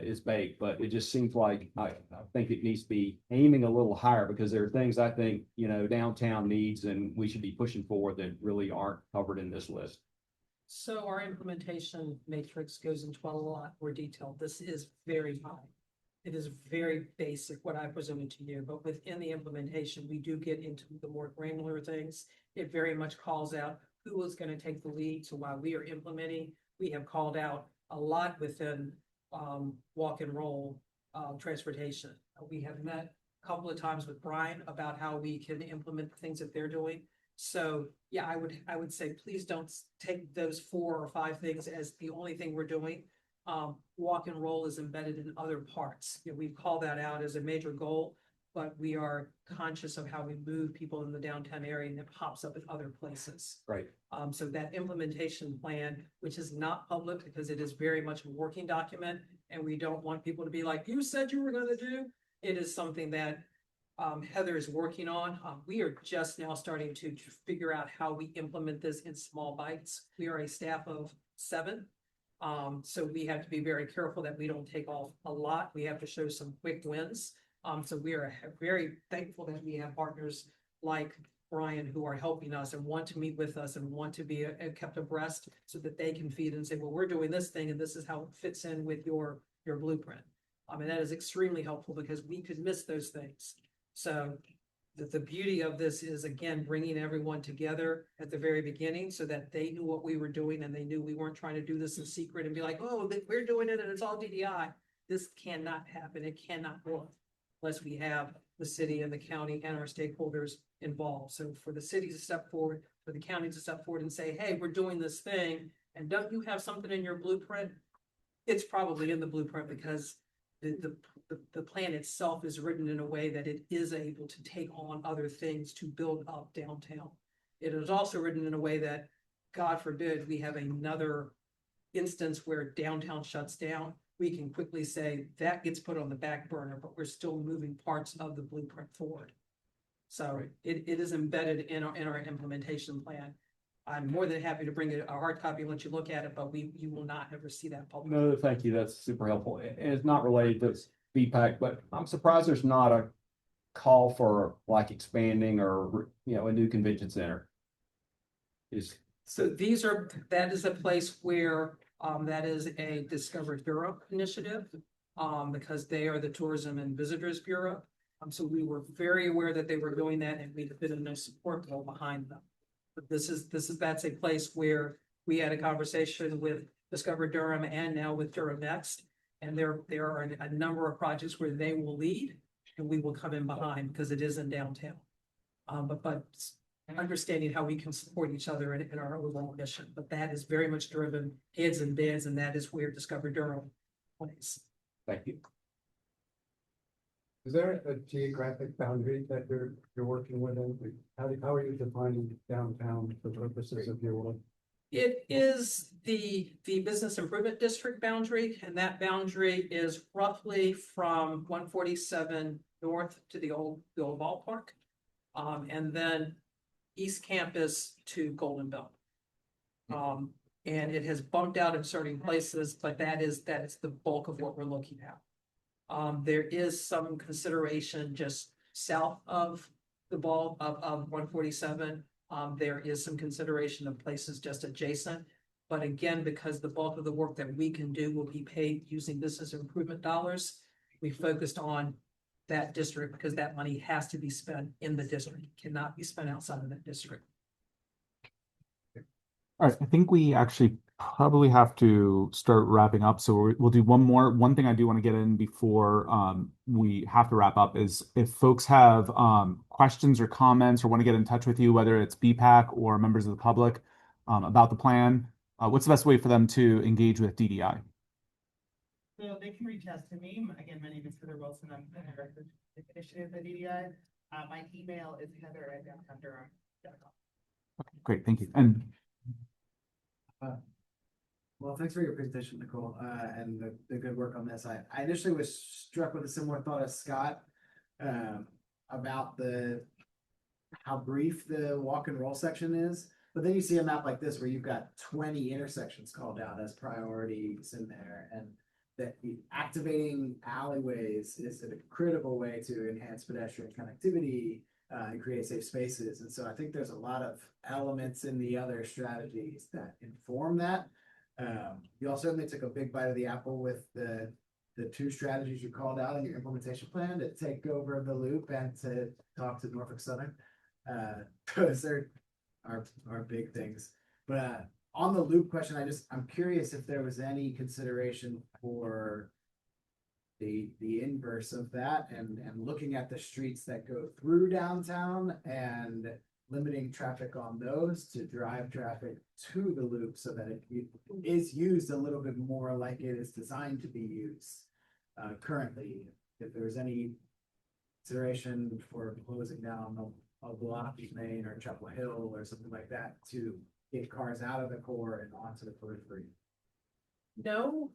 Speaker 13: is baked, but it just seems like I think it needs to be aiming a little higher, because there are things I think, downtown needs and we should be pushing for that really aren't covered in this list.
Speaker 11: So our implementation matrix goes into a lot more detail. This is very high. It is very basic, what I presented to you, but within the implementation, we do get into the more granular things. It very much calls out who is going to take the lead. So while we are implementing, we have called out a lot within walk and roll transportation. We have met a couple of times with Brian about how we can implement the things that they're doing. So yeah, I would say, please don't take those 4 or 5 things as the only thing we're doing. Walk and roll is embedded in other parts. We call that out as a major goal, but we are conscious of how we move people in the downtown area, and it pops up in other places.
Speaker 13: Right.
Speaker 11: So that implementation plan, which is not public because it is very much a working document, and we don't want people to be like, you said you were going to do. It is something that Heather is working on. We are just now starting to figure out how we implement this in small bites. We are a staff of 7. So we have to be very careful that we don't take off a lot. We have to show some quick wins. So we are very thankful that we have partners like Brian who are helping us and want to meet with us and want to be kept abreast so that they can feed and say, well, we're doing this thing and this is how it fits in with your blueprint. And that is extremely helpful because we could miss those things. So the beauty of this is, again, bringing everyone together at the very beginning so that they knew what we were doing and they knew we weren't trying to do this in secret and be like, oh, we're doing it and it's all DDI. This cannot happen. It cannot work. unless we have the city and the county and our stakeholders involved. So for the city to step forward, for the county to step forward and say, hey, we're doing this thing, and don't you have something in your blueprint? It's probably in the blueprint because the plan itself is written in a way that it is able to take on other things to build up downtown. It is also written in a way that, God forbid, we have another instance where downtown shuts down. We can quickly say that gets put on the back burner, but we're still moving parts of the blueprint forward. So it is embedded in our implementation plan. I'm more than happy to bring a hard copy and let you look at it, but you will not ever see that public.
Speaker 13: No, thank you. That's super helpful. And it's not related to BPAC, but I'm surprised there's not a call for like expanding or, a new convention center.
Speaker 11: So that is a place where, that is a Discover Durham initiative, because they are the Tourism and Visitors Bureau. So we were very aware that they were doing that, and we've been in a support role behind them. But that's a place where we had a conversation with Discover Durham and now with Durham Next. And there are a number of projects where they will lead and we will come in behind because it is in downtown. But understanding how we can support each other in our overall mission, but that is very much driven heads and bids, and that is where Discover Durham plays.
Speaker 13: Thank you.
Speaker 8: Is there a geographic boundary that you're working within? How are you defining downtown for purposes of your work?
Speaker 11: It is the business improvement district boundary, and that boundary is roughly from 147 north to the old ballpark, and then East Campus to Golden Belt. And it has bumped out in certain places, but that is the bulk of what we're looking at. There is some consideration just south of the ball of 147. There is some consideration of places just adjacent. But again, because the bulk of the work that we can do will be paid using business improvement dollars, we focused on that district because that money has to be spent in the district. It cannot be spent outside of that district.
Speaker 4: All right, I think we actually probably have to start wrapping up. So we'll do one more. One thing I do want to get in before we have to wrap up is if folks have questions or comments or want to get in touch with you, whether it's BPAC or members of the public about the plan, what's the best way for them to engage with DDI?
Speaker 3: So they can reach out to me. Again, my name is Heather Wilson. I'm the director of the initiative at DDI. My email is heather@downtowndurham.com.
Speaker 4: Okay, great, thank you. And
Speaker 9: well, thanks for your presentation, Nicole, and the good work on this. I initially was struck with a similar thought as Scott about how brief the walk and roll section is. But then you see a map like this where you've got 20 intersections called out as priorities in there, and that activating alleyways is a critical way to enhance pedestrian connectivity and create safe spaces. And so I think there's a lot of elements in the other strategies that inform that. You all certainly took a big bite of the apple with the two strategies you called out in your implementation plan to take over the loop and to talk to Norfolk Southern. Those are big things. But on the loop question, I'm curious if there was any consideration for the inverse of that and looking at the streets that go through downtown and limiting traffic on those to drive traffic to the loop so that it is used a little bit more like it is designed to be used currently. If there's any consideration for closing down a block in Main or Chapel Hill or something like that to get cars out of the core and onto the periphery.
Speaker 11: No,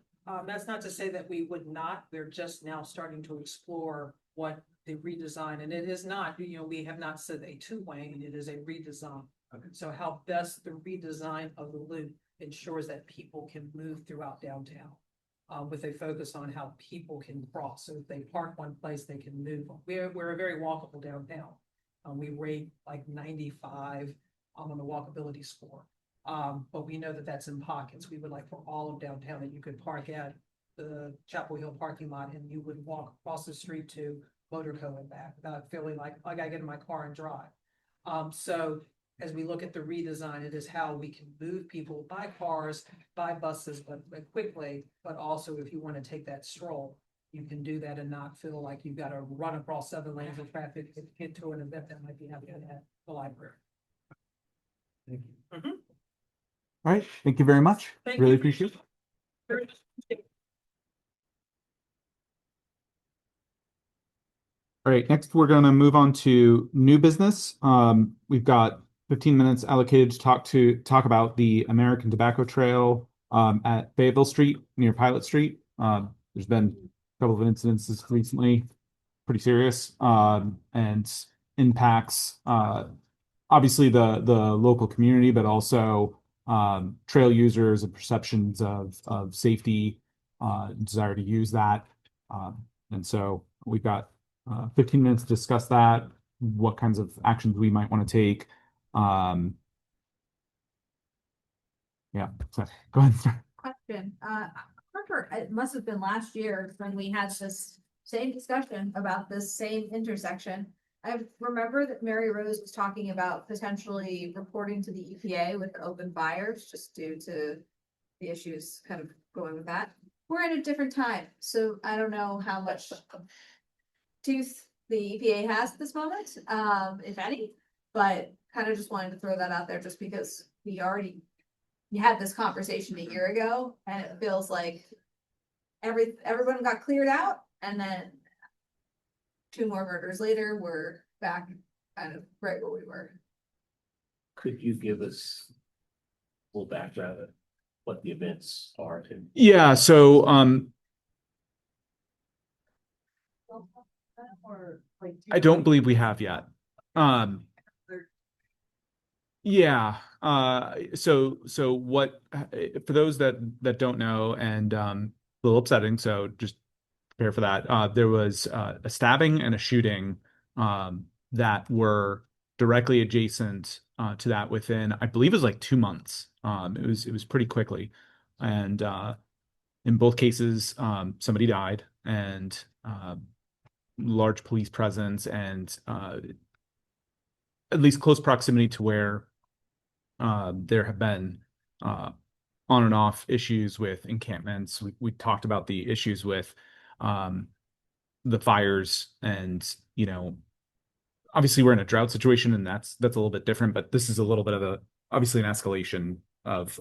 Speaker 11: that's not to say that we would not. We're just now starting to explore what the redesign, and it is not, we have not said a two-lane, it is a redesign.
Speaker 9: Okay.
Speaker 11: So how best the redesign of the loop ensures that people can move throughout downtown, with a focus on how people can cross. So if they park one place, they can move. We're a very walkable downtown. We rate like 95 on the walkability score. But we know that that's in pockets. We would like for all of downtown that you could park at the Chapel Hill parking lot and you would walk across the street to Motorco and back without feeling like I gotta get in my car and drive. So as we look at the redesign, it is how we can move people by cars, by buses, but quickly, but also if you want to take that stroll, you can do that and not feel like you've got to run across 7 lanes of traffic to get to an event that might be happening at the library.
Speaker 9: Thank you.
Speaker 11: Mhm.
Speaker 4: All right, thank you very much.
Speaker 11: Thank
Speaker 4: Really
Speaker 11: you.
Speaker 4: appreciate it. All right, next we're going to move on to new business. We've got 15 minutes allocated to talk about the American Tobacco Trail at Fayetteville Street near Pilot Street. There's been a couple of incidences recently, pretty serious, and impacts obviously the local community, but also trail users and perceptions of safety, desire to use that. And so we've got 15 minutes to discuss that, what kinds of actions we might want to take. Yeah, so go ahead.
Speaker 14: Question, remember, it must have been last year when we had this same discussion about this same intersection. I remember that Mary Rose was talking about potentially reporting to the EPA with open fires, just due to the issues kind of going with that. We're in a different time, so I don't know how much tooth the EPA has at this moment, if any, but kind of just wanted to throw that out there just because we had this conversation a year ago and it feels like everyone got cleared out and then 2 more murders later, we're back kind of right where we were.
Speaker 6: Could you give us a little background of what the events are?
Speaker 4: Yeah, so I don't believe we have yet. Yeah. So what for those that don't know, and a little upsetting, so just prepare for that. There was a stabbing and a shooting that were directly adjacent to that within, I believe it was like 2 months. It was pretty quickly. And in both cases, somebody died, and large police presence, and at least close proximity to where there have been on and off issues with encampments. We talked about the issues with the fires, and obviously we're in a drought situation, and that's a little bit different. But this is a little bit of obviously an escalation of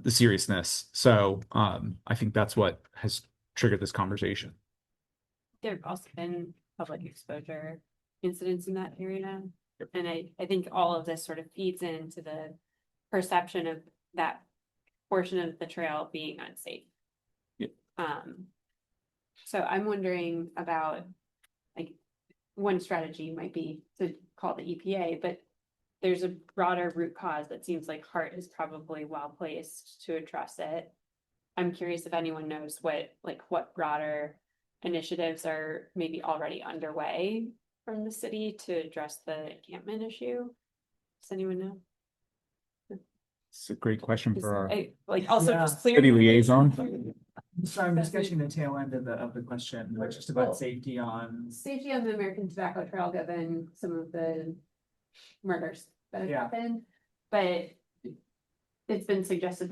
Speaker 4: the seriousness. So I think that's what has triggered this conversation.
Speaker 12: There have also been public exposure incidents in that area. And I think all of this sort of feeds into the perception of that portion of the trail being unsafe.
Speaker 4: Yep.
Speaker 12: So I'm wondering about, like, one strategy might be to call the EPA, but there's a broader root cause that seems like Hart is probably well placed to address it. I'm curious if anyone knows what broader initiatives are maybe already underway from the city to address the encampment issue. Does anyone know?
Speaker 4: It's a great question for our
Speaker 12: Just clear
Speaker 4: city liaison.
Speaker 9: Sorry, I'm just getting the tail end of the question, like just about safety on.
Speaker 12: Safety on the American Tobacco Trail, given some of the murders that have happened. But it's been suggested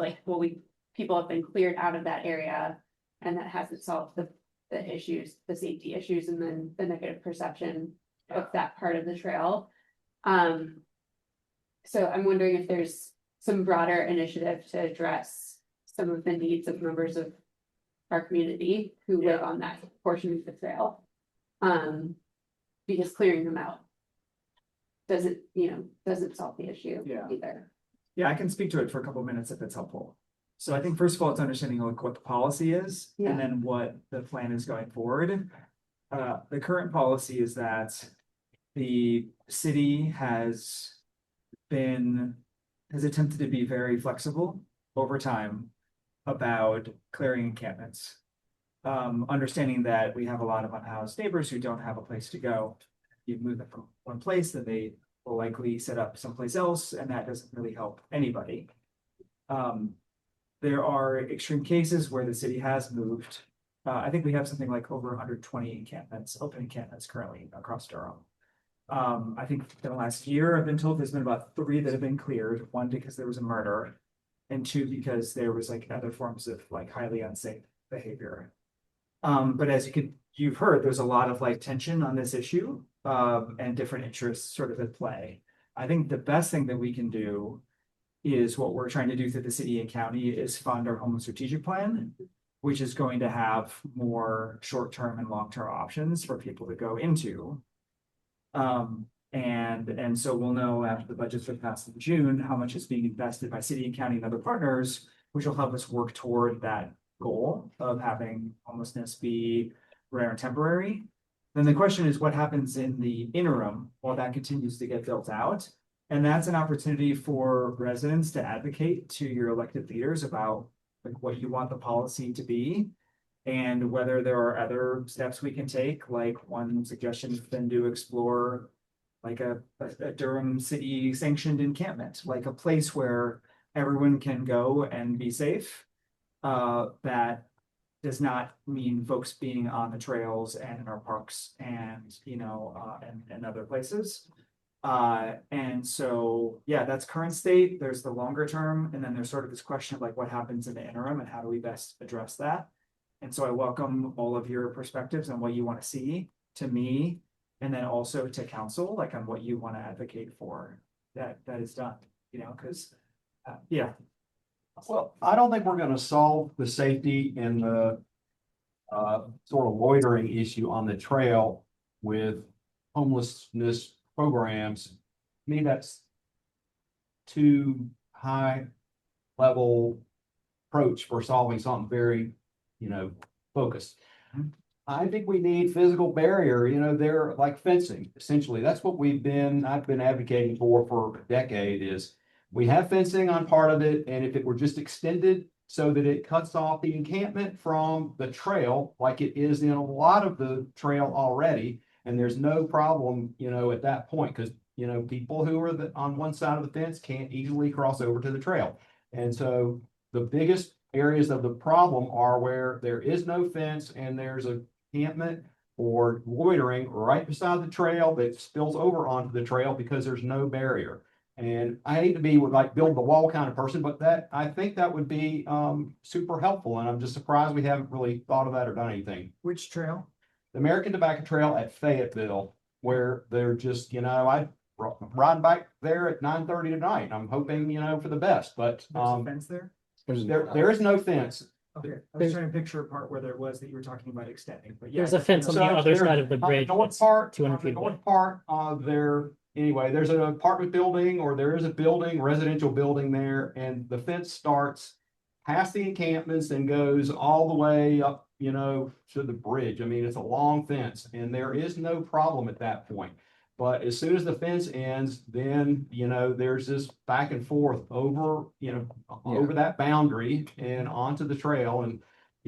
Speaker 12: people have been cleared out of that area, and that hasn't solved the issues, the safety issues, and then the negative perception of that part of the trail. So I'm wondering if there's some broader initiative to address some of the needs of members of our community who live on that portion of the trail. Because clearing them out doesn't solve the issue either.
Speaker 9: Yeah, I can speak to it for a couple of minutes if it's helpful. So I think first of all, it's understanding what the policy is and then what the plan is going forward. The current policy is that the city has attempted to be very flexible over time about clearing encampments. Understanding that we have a lot of unhoused neighbors who don't have a place to go. You move them from one place, then they will likely set up someplace else, and that doesn't really help anybody. There are extreme cases where the city has moved. I think we have something like over 120 encampments, open encampments currently across Durham. I think in the last year, I've been told there's been about 3 that have been cleared. 1 because there was a murder, and 2 because there was other forms of highly unsafe behavior.
Speaker 15: But as you've heard, there's a lot of like tension on this issue, and different interests sort of at play. I think the best thing that we can do is what we're trying to do through the city and county is fund our homeless strategic plan, which is going to have more short-term and long-term options for people to go into. And so we'll know after the budgets are passed in June, how much is being invested by city and county and other partners, which will help us work toward that goal of having homelessness be rare and temporary. Then the question is what happens in the interim while that continues to get built out? And that's an opportunity for residents to advocate to your elected leaders about like what you want the policy to be and whether there are other steps we can take. Like one suggestion has been to explore like a Durham city sanctioned encampment, like a place where everyone can go and be safe. That does not mean folks being on the trails and in our parks and, and other places. And so, yeah, that's current state. There's the longer term, and then there's sort of this question of like what happens in the interim and how do we best address that. And so I welcome all of your perspectives on what you want to see to me, and then also to council, like on what you want to advocate for that is done, because, yeah.
Speaker 13: Well, I don't think we're gonna solve the safety and the sort of loitering issue on the trail with homelessness programs. I mean, that's too high level approach for solving something very, focused. I think we need physical barrier, they're like fencing, essentially. That's what I've been advocating for a decade is we have fencing on part of it, and if it were just extended so that it cuts off the encampment from the trail, like it is in a lot of the trail already, and there's no problem, at that point, because, people who are on one side of the fence can't easily cross over to the trail. And so the biggest areas of the problem are where there is no fence and there's a encampment or loitering right beside the trail that spills over onto the trail because there's no barrier. And I hate to be like build the wall kind of person, but I think that would be super helpful. And I'm just surprised we haven't really thought of that or done anything.
Speaker 15: Which trail?
Speaker 13: The American Tobacco Trail at Fayetteville, where they're just, I riding back there at 9:30 tonight. I'm hoping, for the best, but
Speaker 15: There's a fence there?
Speaker 13: there is no fence.
Speaker 15: Okay, I was trying to picture a part where there was that you were talking about extending, but yeah.
Speaker 16: There's a fence on the other side of the bridge.
Speaker 13: North part,
Speaker 16: 200 feet away.
Speaker 13: north part, there's an apartment building or there is a building, residential building there, and the fence starts past the encampments and goes all the way up, to the bridge. I mean, it's a long fence and there is no problem at that point. But as soon as the fence ends, then, there's this back and forth over, over that boundary and onto the trail. And,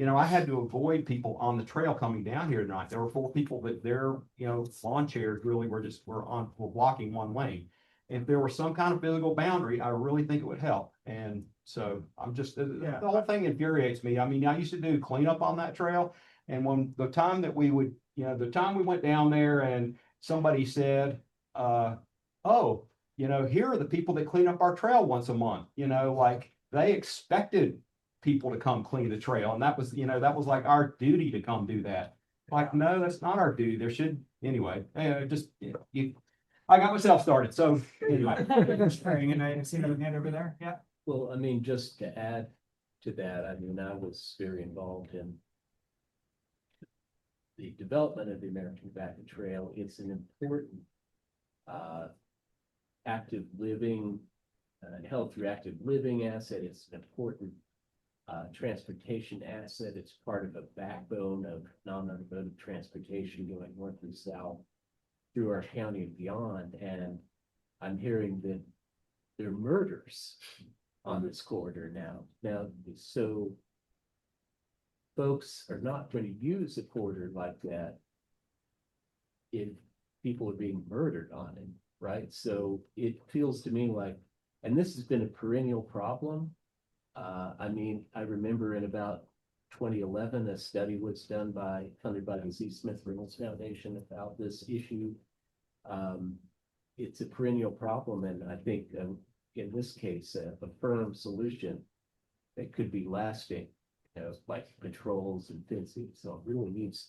Speaker 13: I had to avoid people on the trail coming down here tonight. There were 4 people that their, lawn chairs really were blocking one lane. If there were some kind of physical boundary, I really think it would help. And so I'm just, the whole thing infuriates me. I mean, I used to do cleanup on that trail. And when the time that we would, the time we went down there and somebody said, oh, here are the people that clean up our trail once a month, like they expected people to come clean the trail. And that was, that was like our duty to come do that. Like, no, that's not our duty. There should, anyway, I got myself started. So anyway.
Speaker 15: And I see another hand over there. Yeah.
Speaker 6: Well, I mean, just to add to that, I mean, I was very involved in the development of the American Tobacco Trail. It's an important active living, held through active living asset. It's an important transportation asset. It's part of a backbone of non-automotive transportation going north and south through our county and beyond. And I'm hearing that there are murders on this corridor now. So folks are not going to use a corridor like that if people are being murdered on it, right? So it feels to me like, and this has been a perennial problem. I mean, I remember in about 2011, a study was funded by the Z. Smith Reynolds Foundation about this issue. It's a perennial problem, and I think in this case, a firm solution that could be lasting like patrols and fencing. So it really needs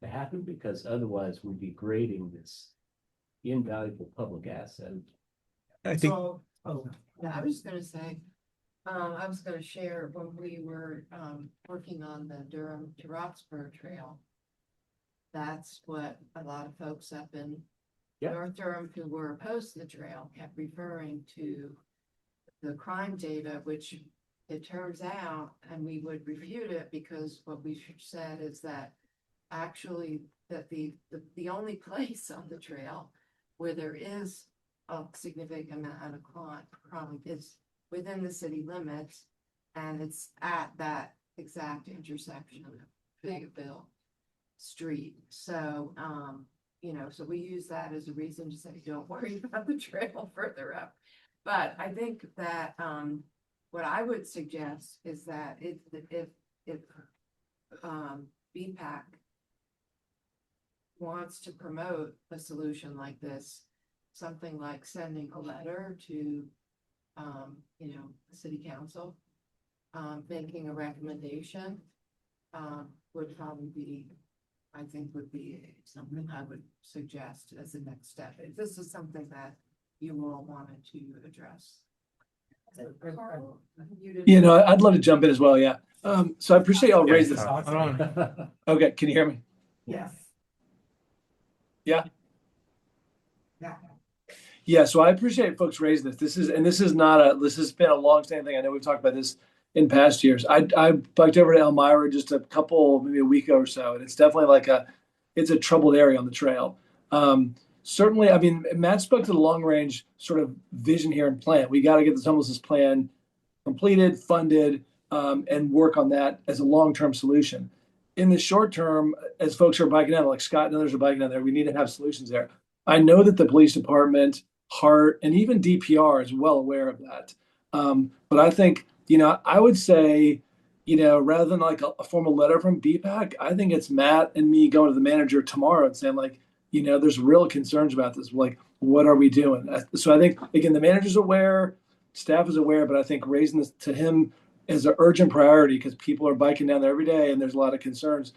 Speaker 6: to happen because otherwise we'd be grading this invaluable public asset.
Speaker 4: I think
Speaker 5: So, yeah, I was just gonna say, I was gonna share when we were, working on the Durham to Roxbury Trail. That's what a lot of folks up in
Speaker 6: Yep.
Speaker 5: North Durham who were opposed to the trail kept referring to the crime data, which it turns out, and we would refute it because what we said is that actually that the only place on the trail where there is a significant amount of crime is within the city limits, and it's at that exact intersection of Biggville Street. So, so we use that as a reason to say, don't worry about the trail further up. But I think that, what I would suggest is that if BPAC wants to promote a solution like this, something like sending a letter to, the city council, making a recommendation, would probably be, I think would be something I would suggest as the next step. If this is something that you all wanted to address.
Speaker 2: I'd love to jump in as well. Yeah. So I appreciate y'all raising this. Okay. Can you hear me?
Speaker 3: Yes.
Speaker 2: Yeah.
Speaker 3: Yeah.
Speaker 2: Yeah. So I appreciate folks raising this. This has been a long-standing thing. I know we've talked about this in past years. I biked over to Elmira just maybe a week ago or so, and it's definitely it's a troubled area on the trail. Certainly, I mean, Matt spoke to the long range sort of vision here and plan. We got to get this homelessness plan completed, funded, and work on that as a long-term solution. In the short term, as folks are biking down, like Scott and others are biking down there, we need to have solutions there. I know that the police department, HART, and even DPR is well aware of that. But I think, I would say, rather than like a formal letter from BPAC, I think it's Matt and me going to the manager tomorrow and saying there's real concerns about this. Like, what are we doing? So I think, again, the manager's aware, staff is aware, but I think raising this to him is an urgent priority because people are biking down there every day and there's a lot of concerns.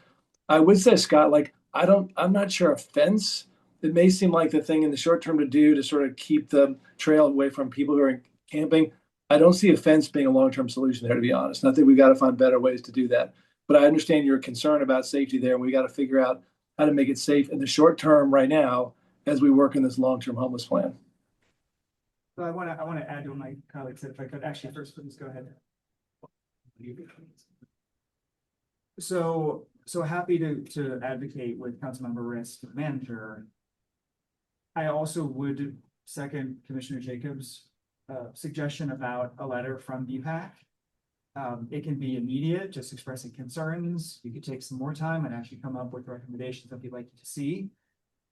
Speaker 2: I would say, Scott, I'm not sure a fence. It may seem like the thing in the short term to do to sort of keep the trail away from people who are camping. I don't see a fence being a long-term solution there, to be honest. And I think we've got to find better ways to do that. But I understand your concern about safety there, and we got to figure out how to make it safe in the short term right now as we work in this long-term homeless plan.
Speaker 15: So I want to add to what my colleague said, if I could. Actually, first, please go ahead. So happy to advocate with Councilmember Risk, the manager. I also would second Commissioner Jacobs' suggestion about a letter from BPAC. It can be immediate, just expressing concerns. You could take some more time and actually come up with recommendations that you'd like to see.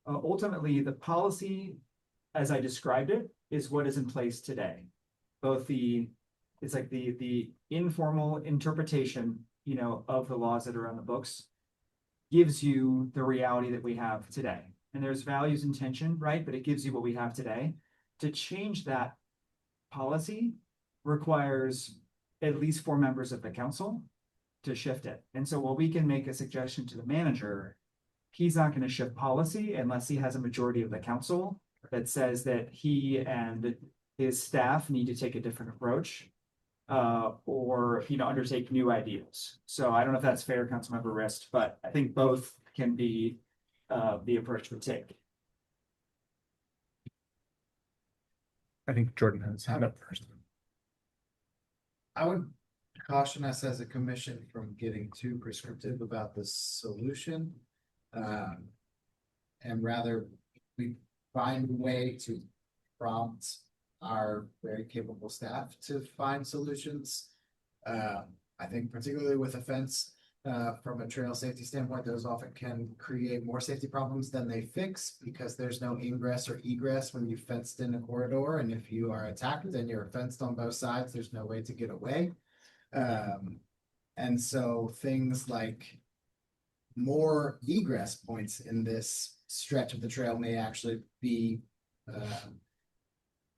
Speaker 15: Ultimately, the policy, as I described it, is what is in place today. Both it's like the informal interpretation, of the laws that are on the books gives you the reality that we have today. And there's values and tension, right? But it gives you what we have today. To change that policy requires at least 4 members of the council to shift it. And so while we can make a suggestion to the manager, he's not going to shift policy unless he has a majority of the council that says that he and his staff need to take a different approach, or undertake new ideas. So I don't know if that's fair, Councilmember Rist, but I think both can be the approach we take.
Speaker 4: I think Jordan has hand up first.
Speaker 9: I would caution us as a commission from getting too prescriptive about the solution. And rather we find a way to prompt our very capable staff to find solutions. I think particularly with a fence, from a trail safety standpoint, those often can create more safety problems than they fix because there's no ingress or egress when you fenced in a corridor. And if you are attacked and you're fenced on both sides, there's no way to get away. And so things like more egress points in this stretch of the trail may actually be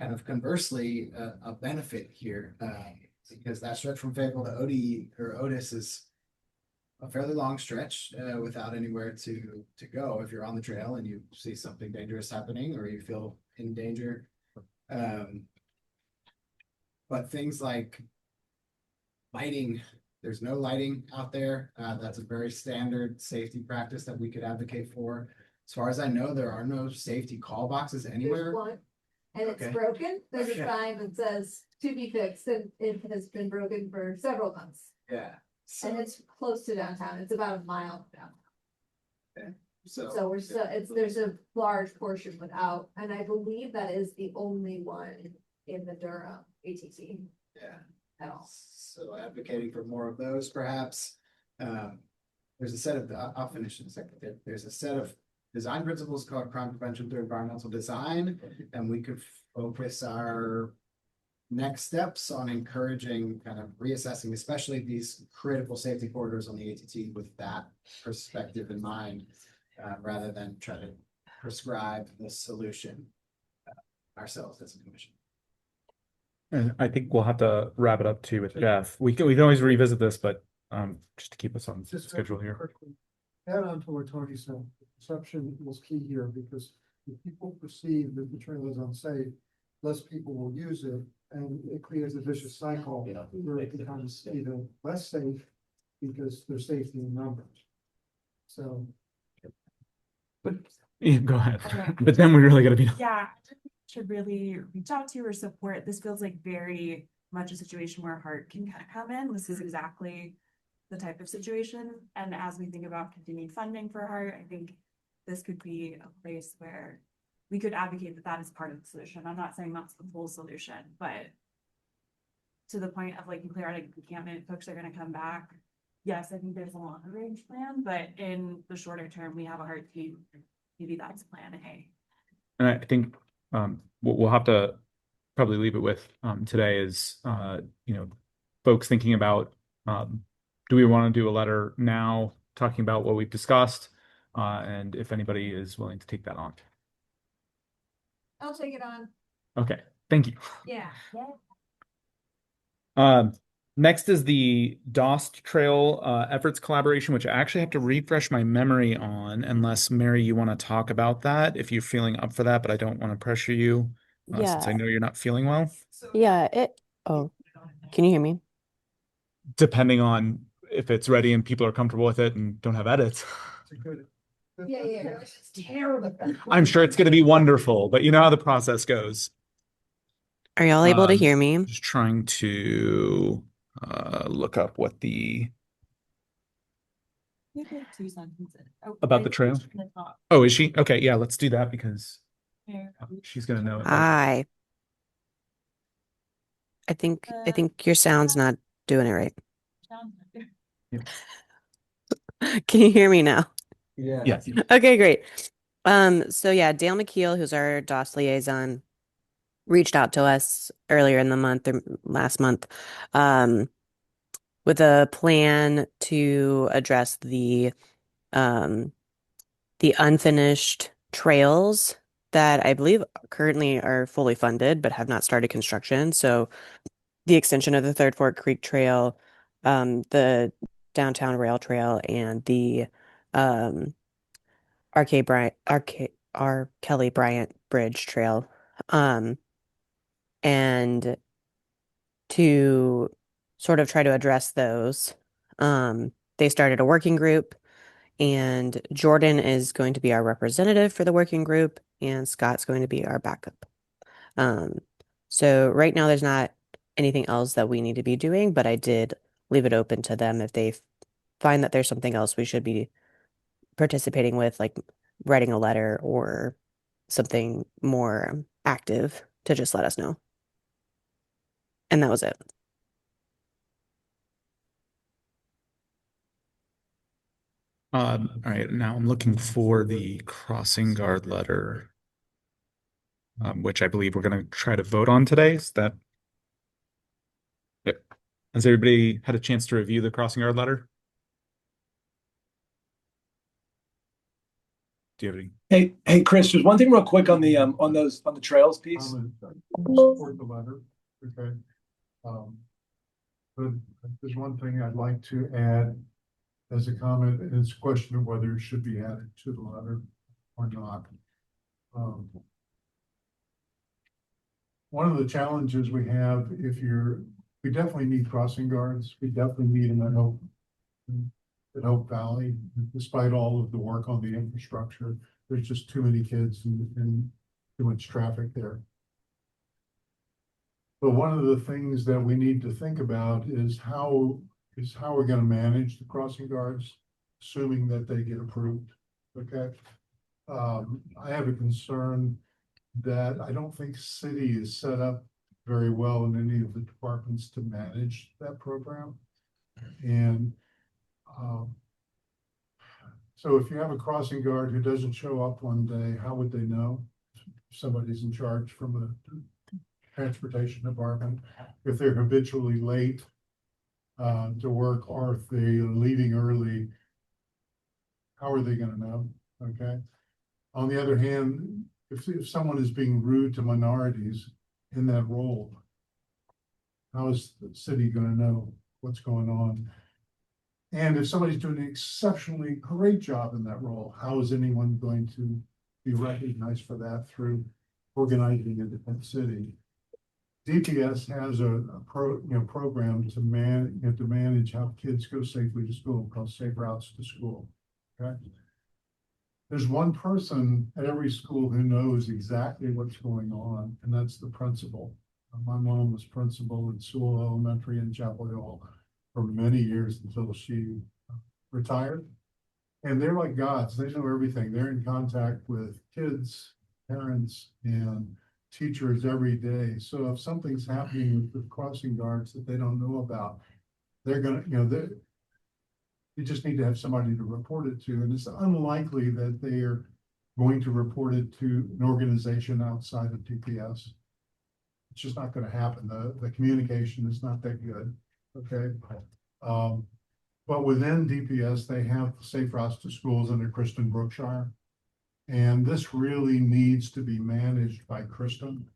Speaker 9: kind of conversely a benefit here, because that stretch from Fayetteville to Otis is a fairly long stretch without anywhere to go if you're on the trail and you see something dangerous happening or you feel in danger. But things like lighting, there's no lighting out there. That's a very standard safety practice that we could advocate for. As far as I know, there are no safety call boxes anywhere.
Speaker 14: There's one, and it's
Speaker 9: Okay.
Speaker 14: broken. There's a
Speaker 9: Okay.
Speaker 14: sign that says to be fixed, and it has been broken for several months.
Speaker 9: Yeah.
Speaker 14: And it's close to downtown. It's about a mile down.
Speaker 9: Okay.
Speaker 14: So we're still, there's a large portion without, and I believe that is the only one in the Durham ATC
Speaker 9: Yeah.
Speaker 14: at all.
Speaker 9: So advocating for more of those perhaps. There's a set of, I'll finish in a second. There's a set of design principles called crime prevention through environmental design. And we could focus our next steps on encouraging kind of reassessing, especially these critical safety corridors on the ATT with that perspective in mind, rather than try to prescribe the solution ourselves as a commission.
Speaker 4: And I think we'll have to wrap it up too with Jeff. We can always revisit this, but just to keep us on schedule here.
Speaker 8: Quickly, add on to what Tony said, perception was key here because if people perceive that the trail is unsafe, less people will use it and it creates a vicious cycle where it becomes even less safe because there's safety in numbers. So.
Speaker 4: But yeah, go ahead.
Speaker 17: Okay.
Speaker 4: But then we really got to be.
Speaker 17: Yeah, should really reach out to or support. This feels like very much a situation where heart can kind of come in. This is exactly the type of situation. And as we think about continued funding for heart, I think this could be a place where we could advocate that that is part of the solution. I'm not saying that's the full solution, but to the point of like nuclear encampment, folks are going to come back. Yes, I think there's a longer range plan, but in the shorter term, we have a heart team. Maybe that's plan A.
Speaker 4: And I think what we'll have to probably leave it with today is folks thinking about do we want to do a letter now talking about what we've discussed, and if anybody is willing to take that on.
Speaker 14: I'll take it on.
Speaker 4: Okay, thank you.
Speaker 14: Yeah.
Speaker 4: Next is the DOST Trail efforts collaboration, which I actually have to refresh my memory on, unless Mary, you want to talk about that if you're feeling up for that, but I don't want to pressure you since I know you're not feeling well.
Speaker 1: Yeah, oh, can you hear me?
Speaker 4: Depending on if it's ready and people are comfortable with it and don't have edits.
Speaker 14: Yeah. It's terrible.
Speaker 4: I'm sure it's going to be wonderful, but you know how the process goes.
Speaker 1: Are y'all able to hear me?
Speaker 4: Just trying to look up what about the trail. Oh, is she? Okay, yeah, let's do that because she's gonna know it.
Speaker 1: Hi. I think your sound's not doing it right. Can you hear me now?
Speaker 13: Yeah.
Speaker 4: Yes.
Speaker 1: Okay, great. So yeah, Dale McKeel, who's our DOS liaison, reached out to us earlier in the month or last month, with a plan to address the unfinished trails that I believe currently are fully funded but have not started construction. So the extension of the Third Fork Creek Trail, the downtown rail trail, and the R. Kelly Bryant Bridge Trail. And to sort of try to address those, they started a working group, and Jordan is going to be our representative for the working group, and Scott's going to be our backup. So right now there's not anything else that we need to be doing, but I did leave it open to them if they find that there's something else we should be participating with, like writing a letter or something more active, to just let us know. And that was it.
Speaker 4: All right, now I'm looking for the crossing guard letter, which I believe we're going to try to vote on today. Is that? Yep. Has everybody had a chance to review the crossing guard letter? Do you have any?
Speaker 2: Hey, Chris, just one thing real quick on the on the trails piece.
Speaker 8: Support the letter, okay. But there's one thing I'd like to add
Speaker 10: as a comment, and it's a question of whether it should be added to the letter or not. One of the challenges we have, we definitely need crossing guards. We definitely need them at Hope Valley, despite all of the work on the infrastructure. There's just too many kids and too much traffic there. But one of the things that we need to think about is how we're going to manage the crossing guards, assuming that they get approved. Okay. I have a concern that I don't think city is set up very well in any of the departments to manage that program. And so if you have a crossing guard who doesn't show up one day, how would they know if somebody's in charge from the transportation department? If they're habitually late to work, or if they're leaving early, how are they going to know? Okay. On the other hand, if someone is being rude to minorities in that role, how is the city going to know what's going on? And if somebody's doing an exceptionally great job in that role, how is anyone going to be recognized for that through organizing a different city? DPS has a program to manage how kids go safely to school, called Safe Routes to School. Okay. There's one person at every school who knows exactly what's going on, and that's the principal. My mom was principal at Sewell Elementary in Chapel Hill for many years until she retired. And they're like gods. They know everything. They're in contact with kids, parents, and teachers every day. So if something's happening with the crossing guards that they don't know about, they're going to, you just need to have somebody to report it to. And it's unlikely that they are going to report it to an organization outside of DPS. It's just not going to happen. The communication is not that good. Okay. But within DPS, they have Safe Routes to Schools under Kristen Brookshire. And this really needs to be managed by Kristen.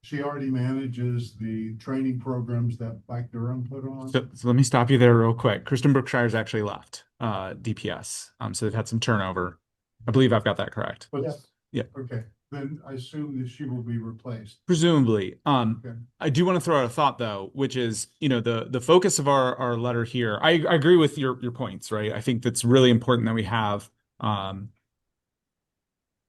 Speaker 10: She already manages the training programs that Mike Durham put on.
Speaker 4: So let me stop you there real quick. Kristen Brookshire's actually left DPS. So they've had some turnover. I believe I've got that correct.
Speaker 10: But
Speaker 4: yeah.
Speaker 10: Okay. Then I assume that she will be replaced.
Speaker 4: Presumably.
Speaker 10: Okay.
Speaker 4: I do want to throw out a thought though, which is, the focus of our letter here. I agree with your points, right? I think that's really important that we have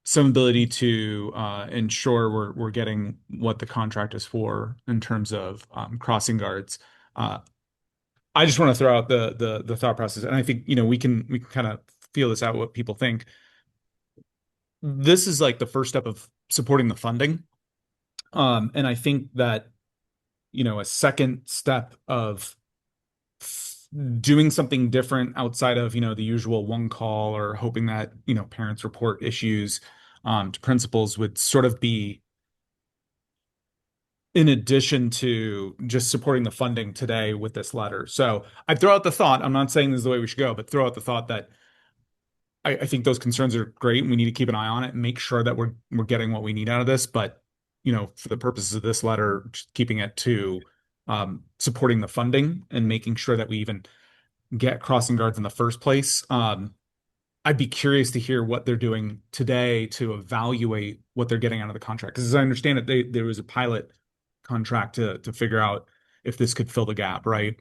Speaker 4: some ability to ensure we're getting what the contract is for in terms of crossing guards. I just want to throw out the thought process, and I think we can kind of feel this out what people think. This is like the first step of supporting the funding, and I think that a second step of doing something different outside of the usual one call or hoping that parents report issues to principals would sort of be in addition to just supporting the funding today with this letter. So I throw out the thought, I'm not saying this is the way we should go, but throw out the thought that I think those concerns are great and we need to keep an eye on it and make sure that we're getting what we need out of this. But for the purposes of this letter, just keeping it to supporting the funding and making sure that we even get crossing guards in the first place. I'd be curious to hear what they're doing today to evaluate what they're getting out of the contract. Because as I understand it, there was a pilot contract to figure out if this could fill the gap, right?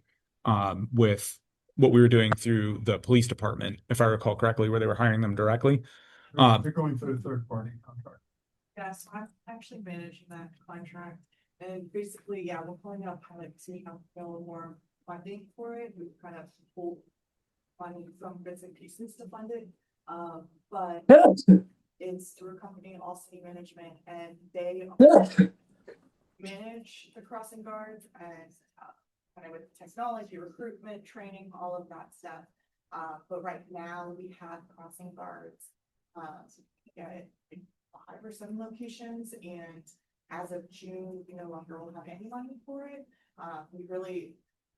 Speaker 4: With what we were doing through the police department, if I recall correctly, where they were hiring them directly.
Speaker 10: They're going through a third-party contract.
Speaker 17: Yes, I'm actually managing that contract. And basically, yeah, we're pulling out pilot to see how to go more funding for it. We've kind of pulled funding from bits and pieces to fund it. But it's through a company, All City Management, and they manage the crossing guards and kind of with technology, recruitment, training, all of that stuff. But right now we have crossing guards in 5 or 7 locations, and as of June, we no longer will have any money for it.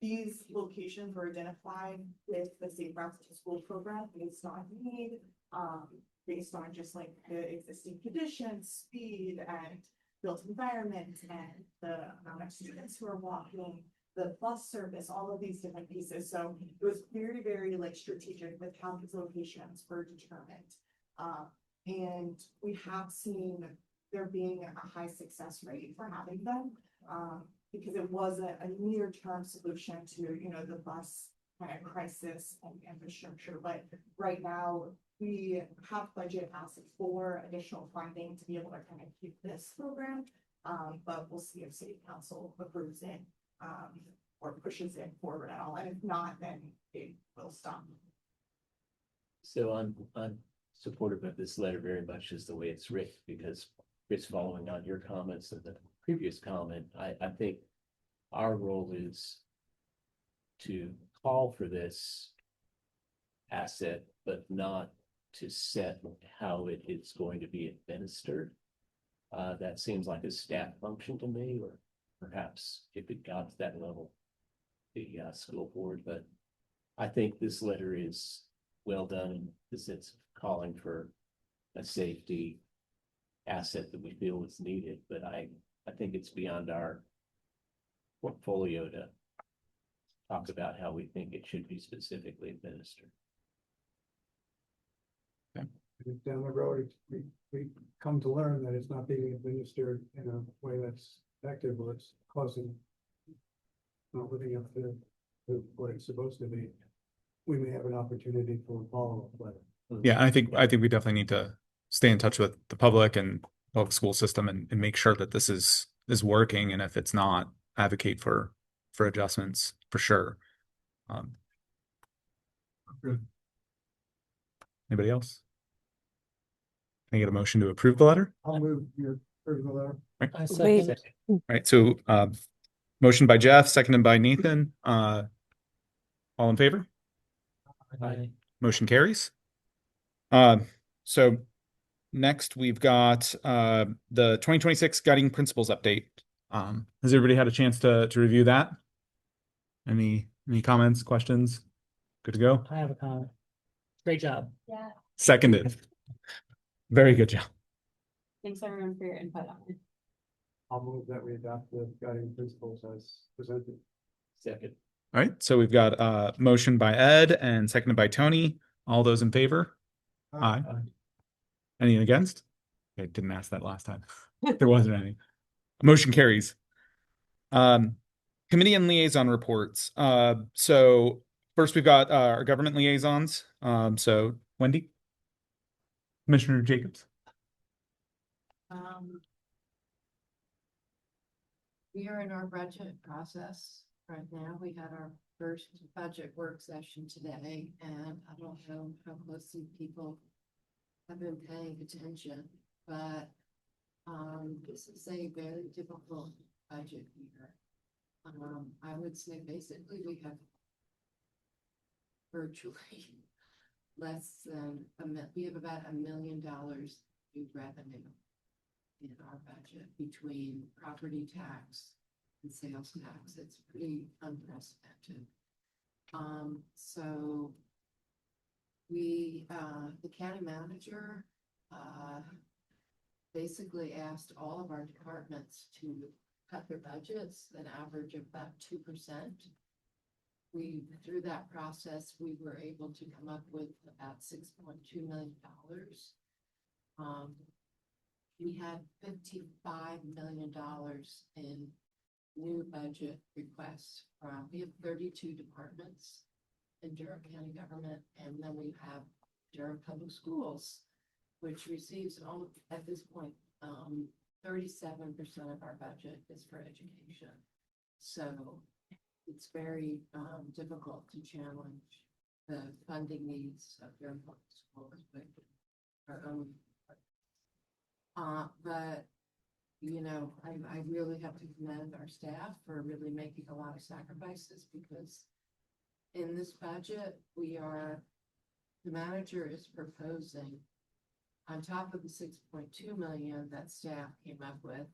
Speaker 17: These locations were identified with the Safe Routes to School program based on need, based on just like the existing conditions, speed, and built environment, and the amount of students who are walking.
Speaker 7: the bus service, all of these different pieces. So it was very, very like strategic with how these locations were determined. And we have seen there being a high success rate for having them. Because it was a near-term solution to, you know, the bus kind of crisis and infrastructure. But right now, we have budget asking for additional funding to be able to kind of keep this program. But we'll see if city council approves it, or pushes it forward at all. And if not, then it will stop.
Speaker 6: So I'm supportive of this letter very much as the way it's written, because it's following on your comments of the previous comment. I think our role is to call for this asset, but not to set how it is going to be administered. That seems like a staff function to me, or perhaps if it got to that level, the school board. But I think this letter is well done in the sense of calling for a safety asset that we feel is needed. But I think it's beyond our portfolio to talk about how we think it should be specifically administered.
Speaker 8: Down the road, we come to learn that it's not being administered in a way that's effective, or it's causing, not living up to what it's supposed to be. We may have an opportunity for a follow-up letter.
Speaker 4: Yeah, I think we definitely need to stay in touch with the public and public school system and make sure that this is working. And if it's not, advocate for adjustments for sure.
Speaker 10: Good.
Speaker 4: Anybody else? Can I get a motion to approve the letter?
Speaker 8: I'll move your approve the letter.
Speaker 4: Right.
Speaker 6: I
Speaker 1: Wait.
Speaker 6: second.
Speaker 4: Right. So motion by Jeff, seconded by Nathan. All in favor?
Speaker 6: Aye.
Speaker 4: Motion carries. So next we've got the 2026 guiding principles update. Has everybody had a chance to review that? Any comments, questions? Good to go?
Speaker 16: I have a comment. Great job.
Speaker 12: Yeah.
Speaker 4: Seconded. Very good job.
Speaker 12: Thanks everyone for your input on it.
Speaker 8: I'll move that we adopt the guiding principles as presented.
Speaker 6: Second.
Speaker 4: All right. So we've got motion by Ed and seconded by Tony. All those in favor? Aye. Any against? I didn't ask that last time. There wasn't any. Motion carries. Committee and liaison reports. So first we've got our government liaisons. So Wendy, Commissioner Jacobs.
Speaker 5: We are in our budget process right now. We had our first budget work session today, and I don't know how closely people have been paying attention, but this is a very difficult budget year. I would say basically we have virtually less than we have about $1 million new revenue in our budget between property tax and sales tax. It's pretty unprecedented. So we, the county manager, basically asked all of our departments to cut their budgets, an average of about 2%. Through that process, we were able to come up with about $6.2 million. We had $55 million in new budget requests we have 32 departments in Durham County government, and then we have Durham Public Schools, which receives at this point 37% of our budget is for education. So it's very difficult to challenge the funding needs of Durham Public Schools with our own. But you know, I really have to commend our staff for really making a lot of sacrifices, because in this budget, the manager is proposing, on top of the 6.2 million that staff came up with,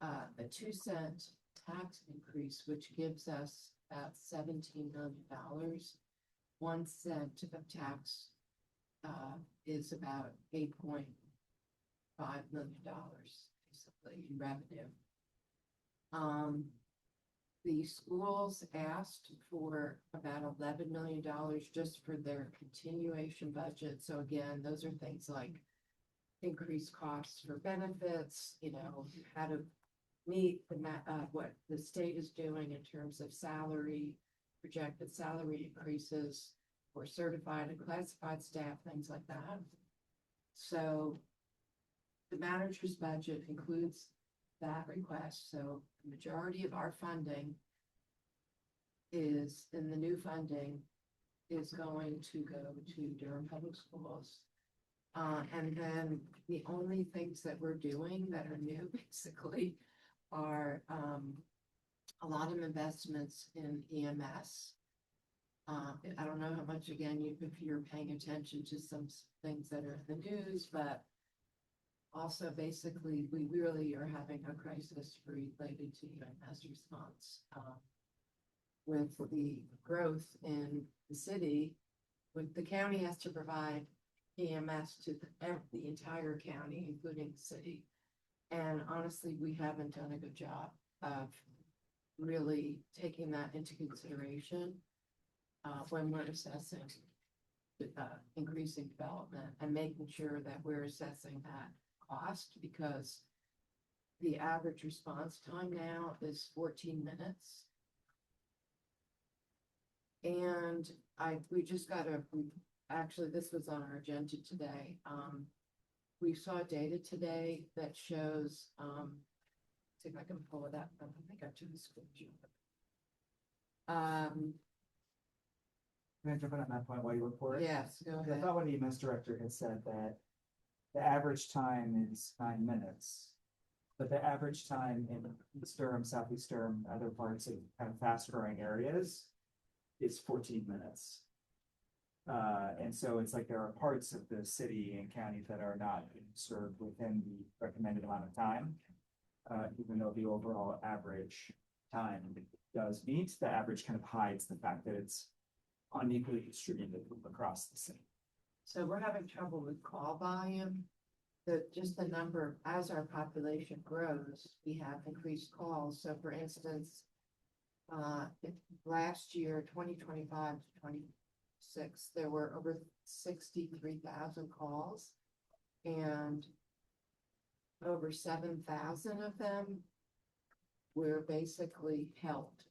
Speaker 5: a 2-cent tax increase, which gives us about $17 million. 1 cent of tax is about $8.5 million, basically, in revenue. the schools asked for about $11 million just for their continuation budget. So again, those are things like increased costs for benefits, how to meet what the state is doing in terms of salary, projected salary increases for certified and classified staff, things like that. So the manager's budget includes that request. So the majority of our funding is in the new funding is going to go to Durham Public Schools. And then the only things that we're doing that are new basically are a lot of investments in EMS. I don't know how much, again, if you're paying attention to some things that are in the news, but also basically we really are having a crisis related to EMS response. With the growth in the city, the county has to provide EMS to the entire county, including the city. And honestly, we haven't done a good job of really taking that into consideration when we're assessing increasing development and making sure that we're assessing that cost, because the average response time now is 14 minutes. And actually, this was on our agenda today. We saw data today that shows, see if I can pull it up. I think I took a screenshot.
Speaker 15: Can I jump in on that point while you look for it?
Speaker 5: Yes, go
Speaker 15: I
Speaker 5: ahead.
Speaker 15: thought when the EMS director had said that the average time is 9 minutes, but the average time in East Durham, Southeast Durham, other parts of kind of fast growing areas is 14 minutes. And so it's like there are parts of the city and county that are not being served within the recommended amount of time, even though the overall average time does meet, the average kind of hides the fact that it's unequally distributed across the city.
Speaker 5: So we're having trouble with call volume. Just the number, as our population grows, we have increased calls. So for instance, last year, 2025 to 26, there were over 63,000 calls, and over 7,000 of them were basically held.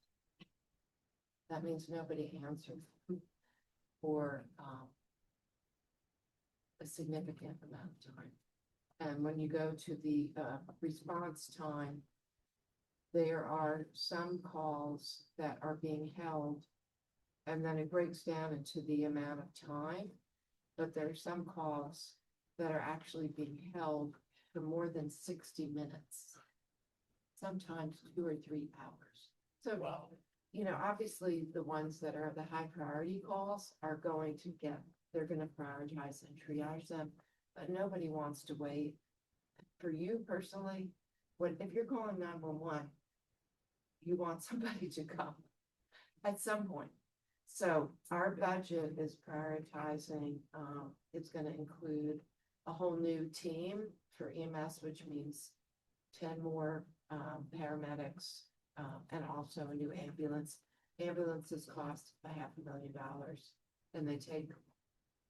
Speaker 5: That means nobody answered for a significant amount of time. And when you go to the response time, there are some calls that are being held, and then it breaks down into the amount of time. But there are some calls that are actually being held for more than 60 minutes, sometimes 2 or 3 hours. So, obviously the ones that are the high priority calls are going to they're going to prioritize and triage them, but nobody wants to wait. For you personally, if you're calling 911, you want somebody to come at some point. So our budget is prioritizing, it's going to include a whole new team for EMS, which means 10 more paramedics, and also a new ambulance. Ambulances cost $500,000, and they take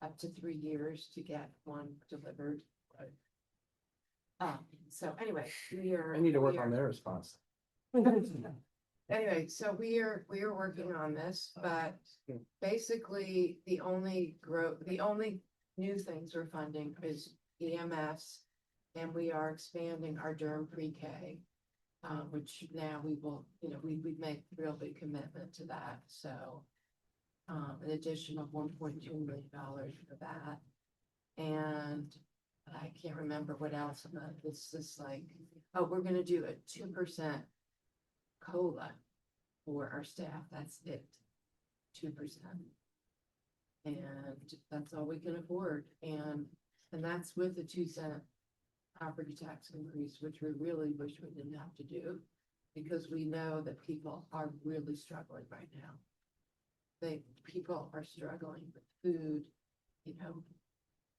Speaker 5: up to 3 years to get one delivered. Right. So anyway,
Speaker 9: I need to work on their response.
Speaker 5: Anyway, so we are working on this, but basically the only new things we're funding is EMS, and we are expanding our Durham pre-K, which now we will, we've made a real big commitment to that. So an additional $1.2 million for that. And I can't remember what else, but it's just like, we're going to do a 2% COLA for our staff. That's it, 2%. And that's all we can afford. And that's with a 2-cent property tax increase, which we really wish we didn't have to do, because we know that people are really struggling right now. People are struggling with food,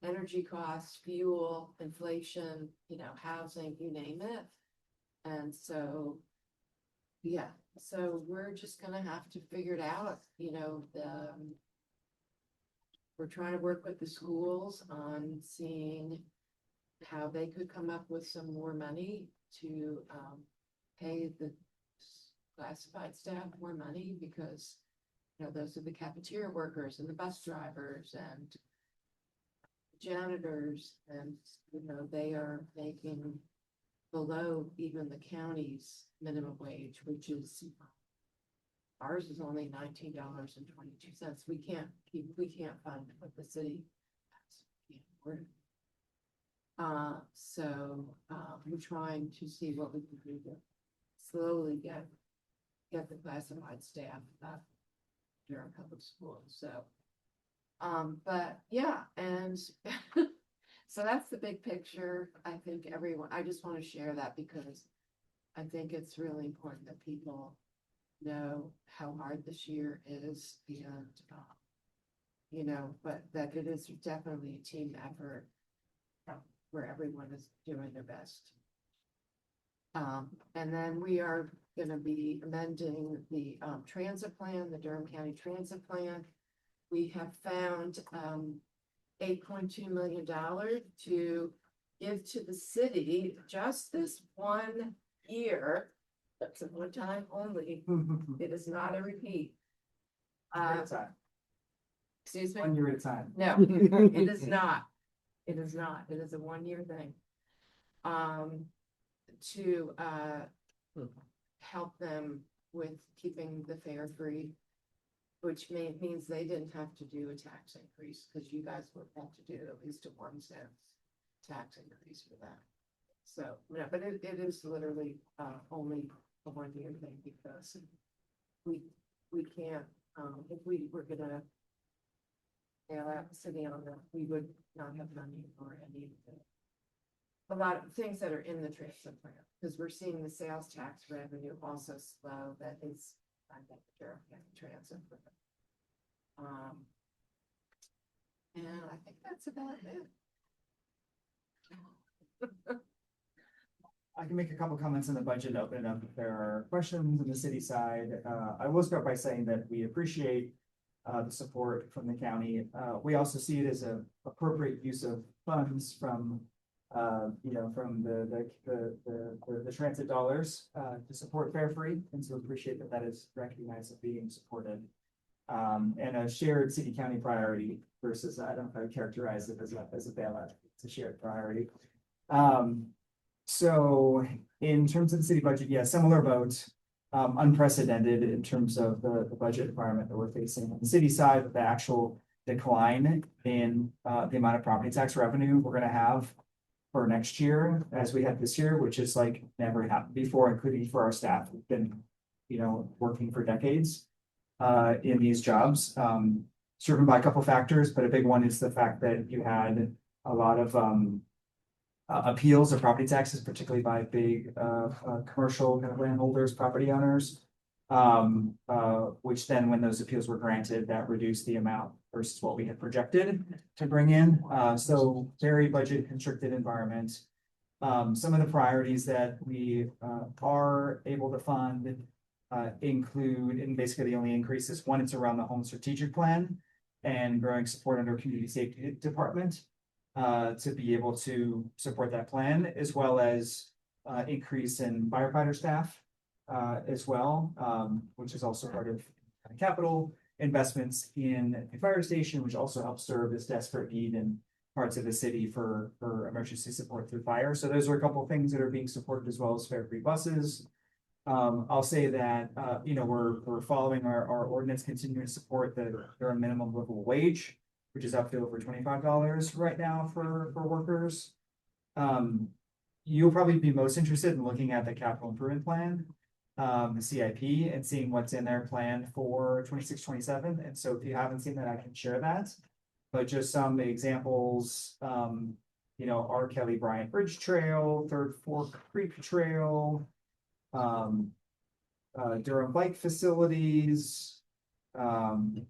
Speaker 5: energy costs, fuel, inflation, housing, you name it. And so yeah, so we're just gonna have to figure it out, we're trying to work with the schools on seeing how they could come up with some more money to, pay the classified staff more money because, those are the cafeteria workers and the bus drivers and janitors and, they are making below even the county's minimum wage, which is ours is only $19.22. We can't fund what the city has. We can't afford it. So we're trying to see what we can do to slowly get the classified staff up Durham Public Schools. So, but yeah, and so that's the big picture. I think I just want to share that because I think it's really important that people know how hard this year is and, but that it is definitely a team effort where everyone is doing their best. And then we are going to be amending the transit plan, the Durham County Transit Plan. We have found $8.2 million to give to the city just this 1 year. That's a one time only. It is not a repeat. Excuse me?
Speaker 15: 1 year at a time.
Speaker 5: No, it is not. It is not. It is a 1 year thing. To help them with keeping the fare free, which means they didn't have to do a tax increase because you guys would have to do at least a 1 cent tax increase for that. So, yeah, but it is literally only a 1 year thing because we can't, if we were gonna bail out the city on that, we would not have money for a lot of things that are in the transit plan, because we're seeing the sales tax revenue also slow. That is, I think, transit. And I think that's about it.
Speaker 15: I can make a couple comments on the budget, open it up if there are questions on the city side. I will start by saying that we appreciate the support from the county. We also see it as an appropriate use of funds from from the transit dollars to support fare free, and so appreciate that that is recognized as being supported. And a shared city county priority versus, I don't know if I would characterize it as a bailout. It's a shared priority. So in terms of the city budget, yeah, similar vote, unprecedented in terms of the budget environment that we're facing on the city side, with the actual decline in the amount of property tax revenue we're going to have for next year as we had this year, which is like never happened before, including for our staff. We've been, working for decades in these jobs, driven by a couple factors, but a big one is the fact that you had a lot of appeals of property taxes, particularly by big commercial kind of landholders, property owners, which then when those appeals were granted, that reduced the amount versus what we had projected to bring in. So very budget constricted environment. Some of the priorities that we are able to fund include, and basically the only increases, one, it's around the home strategic plan and growing support under community safety department to be able to support that plan, as well as increase in firefighter staff as well, which is also part of capital investments in a fire station, which also helps serve as desperate need in parts of the city for emergency support through fire. So those are a couple of things that are being supported, as well as fare-free buses. I'll say that we're following our ordinance, continuing to support the Durham minimum livable wage, which is up to over $25 right now for workers. You'll probably be most interested in looking at the capital improvement plan, the CIP, and seeing what's in their plan for 26-27. And so if you haven't seen that, I can share that. But just some examples, R. Kelly Bryant Bridge Trail, Third Fork Creek Trail, Durham bike facilities, and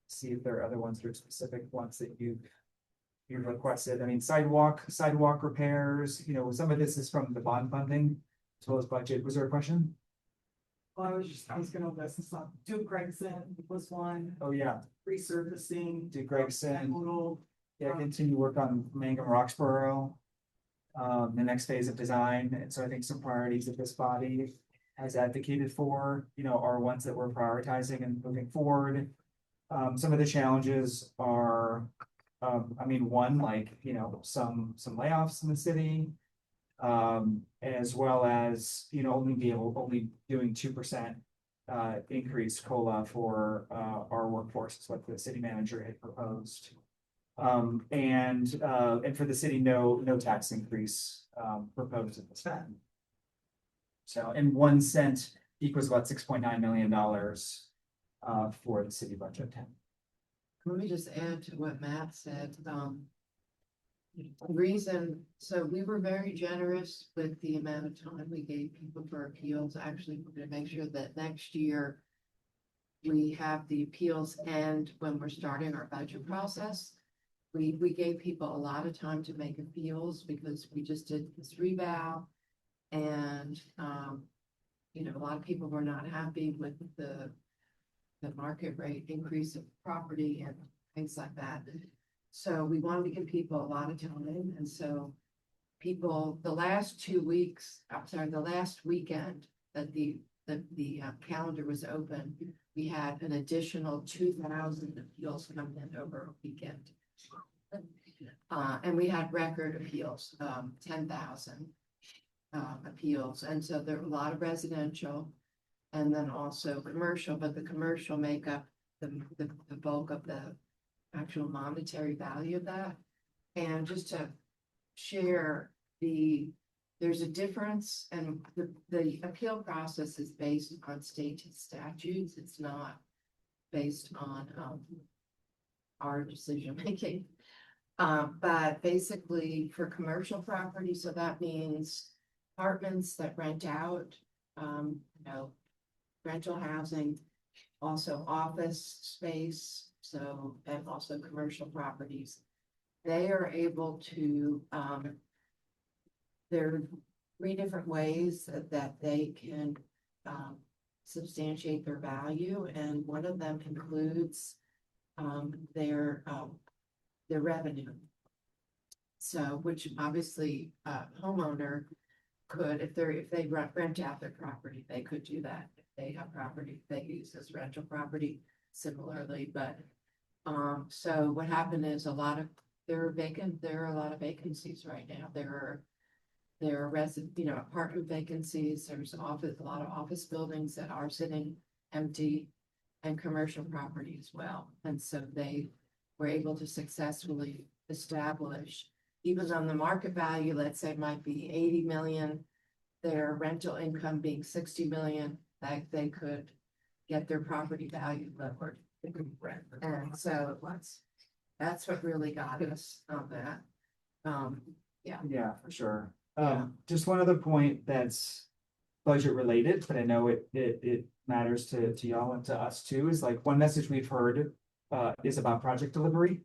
Speaker 15: see if there are other ones that are specific ones that you've requested. I mean, sidewalk repairs, some of this is from the bond funding as well as budget. Was there a question?
Speaker 3: Well, I was gonna list this up. Duke Gregson was one,
Speaker 15: Oh, yeah.
Speaker 3: resurfacing.
Speaker 15: Duke Gregson,
Speaker 3: Total.
Speaker 15: yeah, continue work on Mangum Roxborough. The next phase of design, and so I think some priorities that this body has advocated for, are ones that we're prioritizing and moving forward. Some of the challenges are, one, like, some layoffs in the city. As well as, only doing 2% increased COLA for our workforce is what the city manager had proposed. And for the city, no tax increase proposed at this time. So, and 1 cent equals about $6.9 million for the city budget.
Speaker 5: Let me just add to what Matt said. Reason, so we were very generous with the amount of time we gave people for appeals. Actually, we're gonna make sure that next year we have the appeals end when we're starting our budget process. We gave people a lot of time to make appeals because we just did this revow. And, a lot of people were not happy with the market rate increase of property and things like that. So we wanted to give people a lot of time. And so people, the last 2 weeks, the last weekend that the calendar was open, we had an additional 2,000 appeals come in over a weekend. And we had record appeals, 10,000 appeals. And so there were a lot of residential and then also commercial, but the commercial make up the bulk of the actual monetary value of that. And just to share there's a difference, and the appeal process is based on state statutes. It's not based on our decision making. But basically for commercial property, so that means apartments that rent out, rental housing, also office space, and also commercial properties. They are able to, there are 3 different ways that they can substantiate their value, and one of them includes their revenue. So, which obviously homeowner could, if they rent out their property, they could do that. If they have property they use as rental property similarly, but so what happened is there are a lot of vacancies right now. There are apartment vacancies. There's a lot of office buildings that are sitting empty, and commercial property as well. And so they were able to successfully establish, even on the market value, let's say might be 80 million, their rental income being 60 million, that they could get their property value lowered. And so that's what really got us on that.
Speaker 15: Yeah, for sure. Just one other point that's budget related, but I know it matters to y'all and to us too, is like one message we've heard is about project delivery.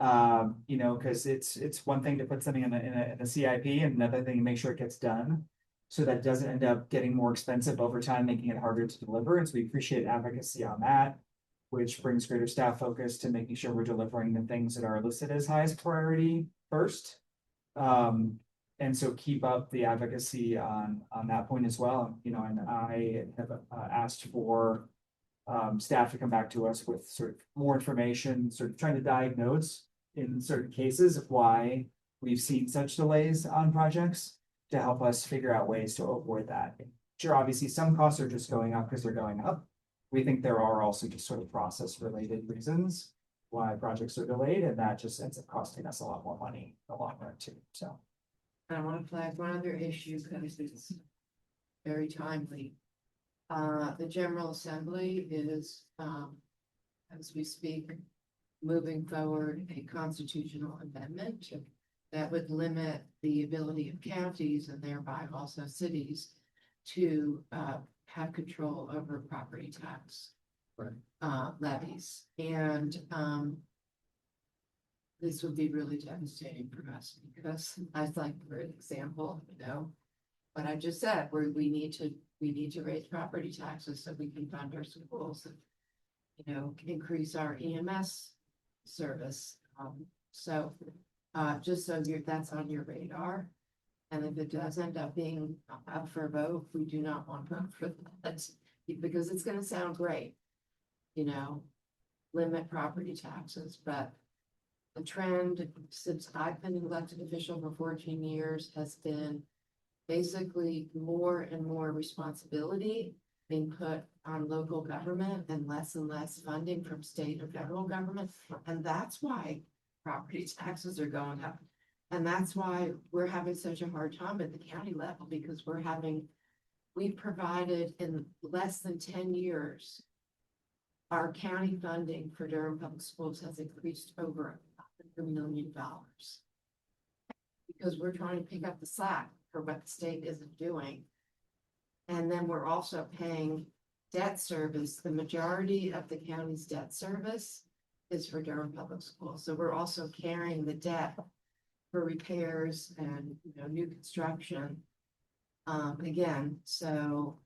Speaker 15: Because it's one thing to put something in a CIP and another thing to make sure it gets done. So that doesn't end up getting more expensive over time, making it harder to deliver. And so we appreciate advocacy on that, which brings greater staff focus to making sure we're delivering the things that are listed as highest priority first. And so keep up the advocacy on that point as well. And I have asked for staff to come back to us with sort of more information, sort of trying to diagnose in certain cases of why we've seen such delays on projects to help us figure out ways to avoid that. Sure, obviously some costs are just going up because they're going up. We think there are also just sort of process related reasons why projects are delayed, and that just ends up costing us a lot more money in the long run too. So
Speaker 5: I want to flag one other issue because it's very timely. The General Assembly is, as we speak, moving forward a constitutional amendment that would limit the ability of counties and thereby also cities to have control over property tax levies. And this would be really devastating for us because, I'd like, for example, what I just said, we need to raise property taxes so we can fund our schools. And, you know, increase our EMS service. So, just so that's on your radar. And if it does end up being up for a vote, we do not want to vote for that because it's gonna sound great. You know, limit property taxes, but the trend since I've been an elected official for 14 years has been basically more and more responsibility being put on local government and less funding from state or federal government. And that's why property taxes are going up. And that's why we're having such a hard time at the county level because we've provided in less than 10 years, our county funding for Durham Public Schools has increased over $100 million. Because we're trying to pick up the slack for what the state isn't doing. And then we're also paying debt service. The majority of the county's debt service is for Durham Public Schools. So we're also carrying the debt for repairs and, you know, new construction. Again, so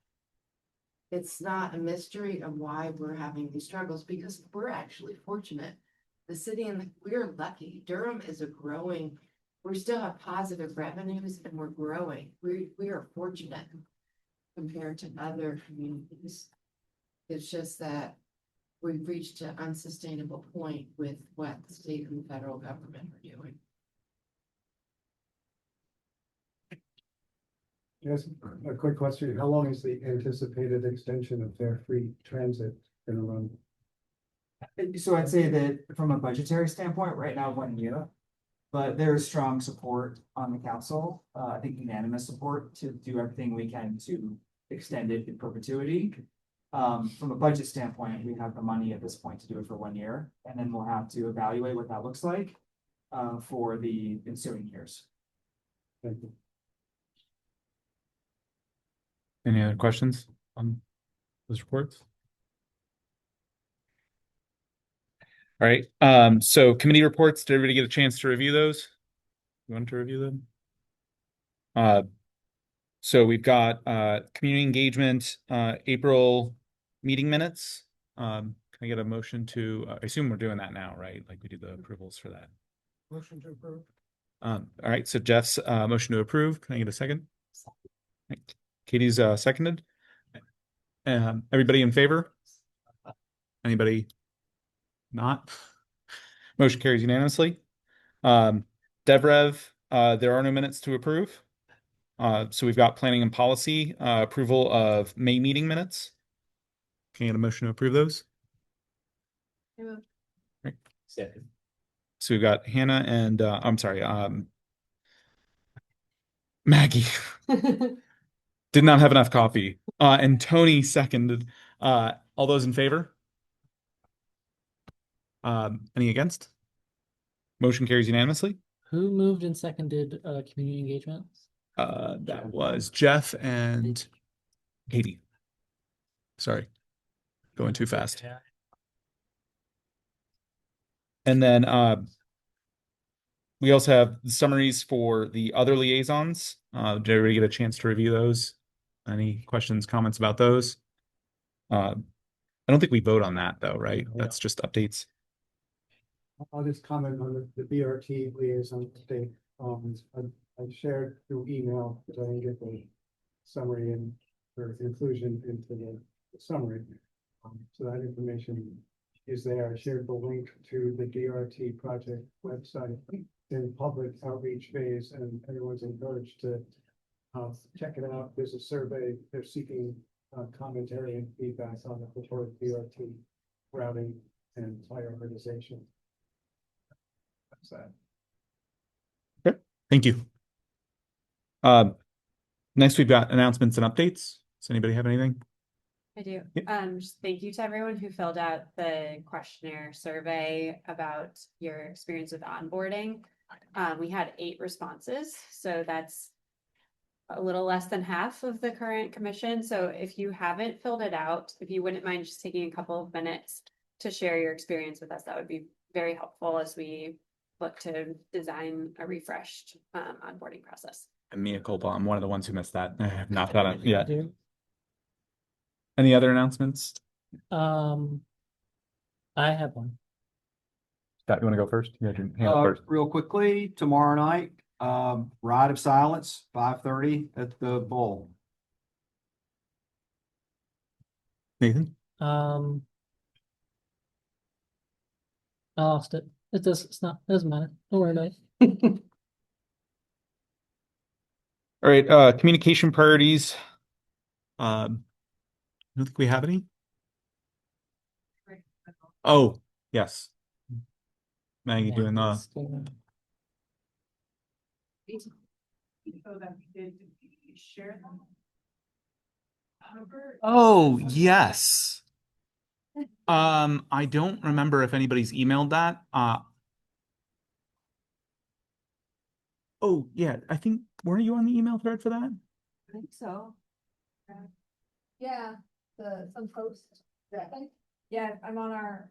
Speaker 5: it's not a mystery of why we're having these struggles because we're actually fortunate. The city we're lucky. Durham is we still have positive revenues and we're growing. We are fortunate compared to other communities. It's just that we've reached an unsustainable point with what the state and federal government are doing.
Speaker 8: Just a quick question. How long is the anticipated extension of their free transit gonna run?
Speaker 15: So I'd say that from a budgetary standpoint, right now, 1 year, but there's strong support on the council. I think unanimous support to do everything we can to extend it in perpetuity. From a budget standpoint, we have the money at this point to do it for 1 year, and then we'll have to evaluate what that looks like for the ensuing years.
Speaker 8: Thank you.
Speaker 4: Any other questions on those reports? All right, so committee reports, did everybody get a chance to review those? You want to review them? So we've got community engagement, April meeting minutes. Can I get a motion to, I assume we're doing that now, right? Like we do the approvals for that.
Speaker 8: Motion to approve.
Speaker 4: All right, so Jeff's motion to approve. Can I get a second? Katie's seconded. Everybody in favor? Anybody not? Motion carries unanimously. DevRev, there are no minutes to approve. So we've got planning and policy, approval of May meeting minutes. Can I get a motion to approve those? Right.
Speaker 6: Second.
Speaker 4: So we've got Hannah and I'm sorry, Maggie. Did not have enough coffee. And Tony seconded. All those in favor? Any against? Motion carries unanimously.
Speaker 16: Who moved and seconded community engagement?
Speaker 4: That was Jeff and Katie. Sorry, going too fast. And then we also have summaries for the other liaisons. Did everybody get a chance to review those? Any questions, comments about those? I don't think we vote on that though, right? That's just updates.
Speaker 8: I'll just comment on the BRT liaison update. I shared through email because I didn't get the summary and or inclusion into the summary. So that information is there. I shared the link to the DRT project website in public outreach phase, and everyone's encouraged to check it out. There's a survey. They're seeking commentary and feedback on the proposed DRT routing and prioritization. That's that.
Speaker 4: Okay, thank you. Next we've got announcements and updates. Does anybody have anything?
Speaker 12: I do.
Speaker 4: Yep.
Speaker 12: Just thank you to everyone who filled out the questionnaire survey about your experience with onboarding. We had 8 responses, so that's a little less than half of the current commission. So if you haven't filled it out, if you wouldn't mind just taking a couple of minutes to share your experience with us, that would be very helpful as we look to design a refreshed onboarding process.
Speaker 4: And mea culpa, I'm one of the ones who missed that. I have not done it yet. Any other announcements?
Speaker 16: Um, I have one.
Speaker 4: Scott, you want to go first? You had your hand up first.
Speaker 13: Real quickly, tomorrow night, Ride of Silence, 5:30 at the Bowl.
Speaker 4: Nathan?
Speaker 16: I lost it. It doesn't matter. Don't worry about it.
Speaker 4: All right, communication priorities. I don't think we have any. Oh, yes. Maggie doing
Speaker 3: So that we did share them.
Speaker 4: Oh, yes. I don't remember if anybody's emailed that. Oh, yeah, I think, were you on the email thread for that?
Speaker 14: I think so. Yeah, some post. Yeah, I'm on our.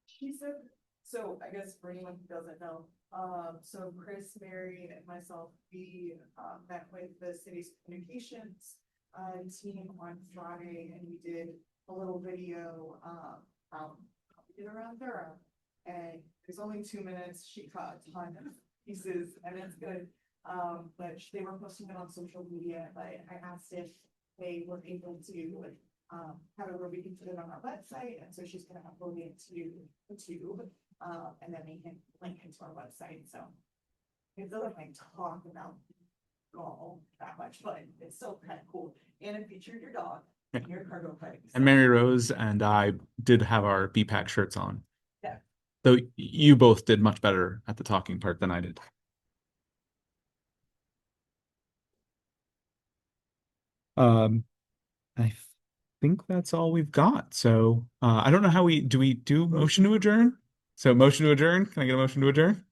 Speaker 3: She said, so I guess for anyone who doesn't know, so Chris, Mary and myself, we met with the city's communications team on Friday and we did a little video how we did around Durham. And there's only 2 minutes. She caught a ton of pieces and it's good. But they were posting it on social media, but I asked if they were able to have it where we can put it on our website, and so she's gonna upload it to YouTube, and then we can link it to our website, so. It doesn't like talk about golf that much, but it's still kind of cool, and it featured your dog, and your cargo bike.
Speaker 4: And Mary Rose and I did have our BPAC shirts on.
Speaker 3: Yeah.
Speaker 4: Though you both did much better at the talking part than I did. I think that's all we've got. So I don't know how we do motion to adjourn? So motion to adjourn. Can I get a motion to adjourn?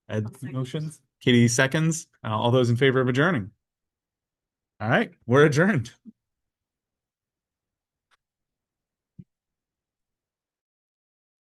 Speaker 4: Ed motions. Katie seconds. All those in favor of adjourning. All right, we're adjourned.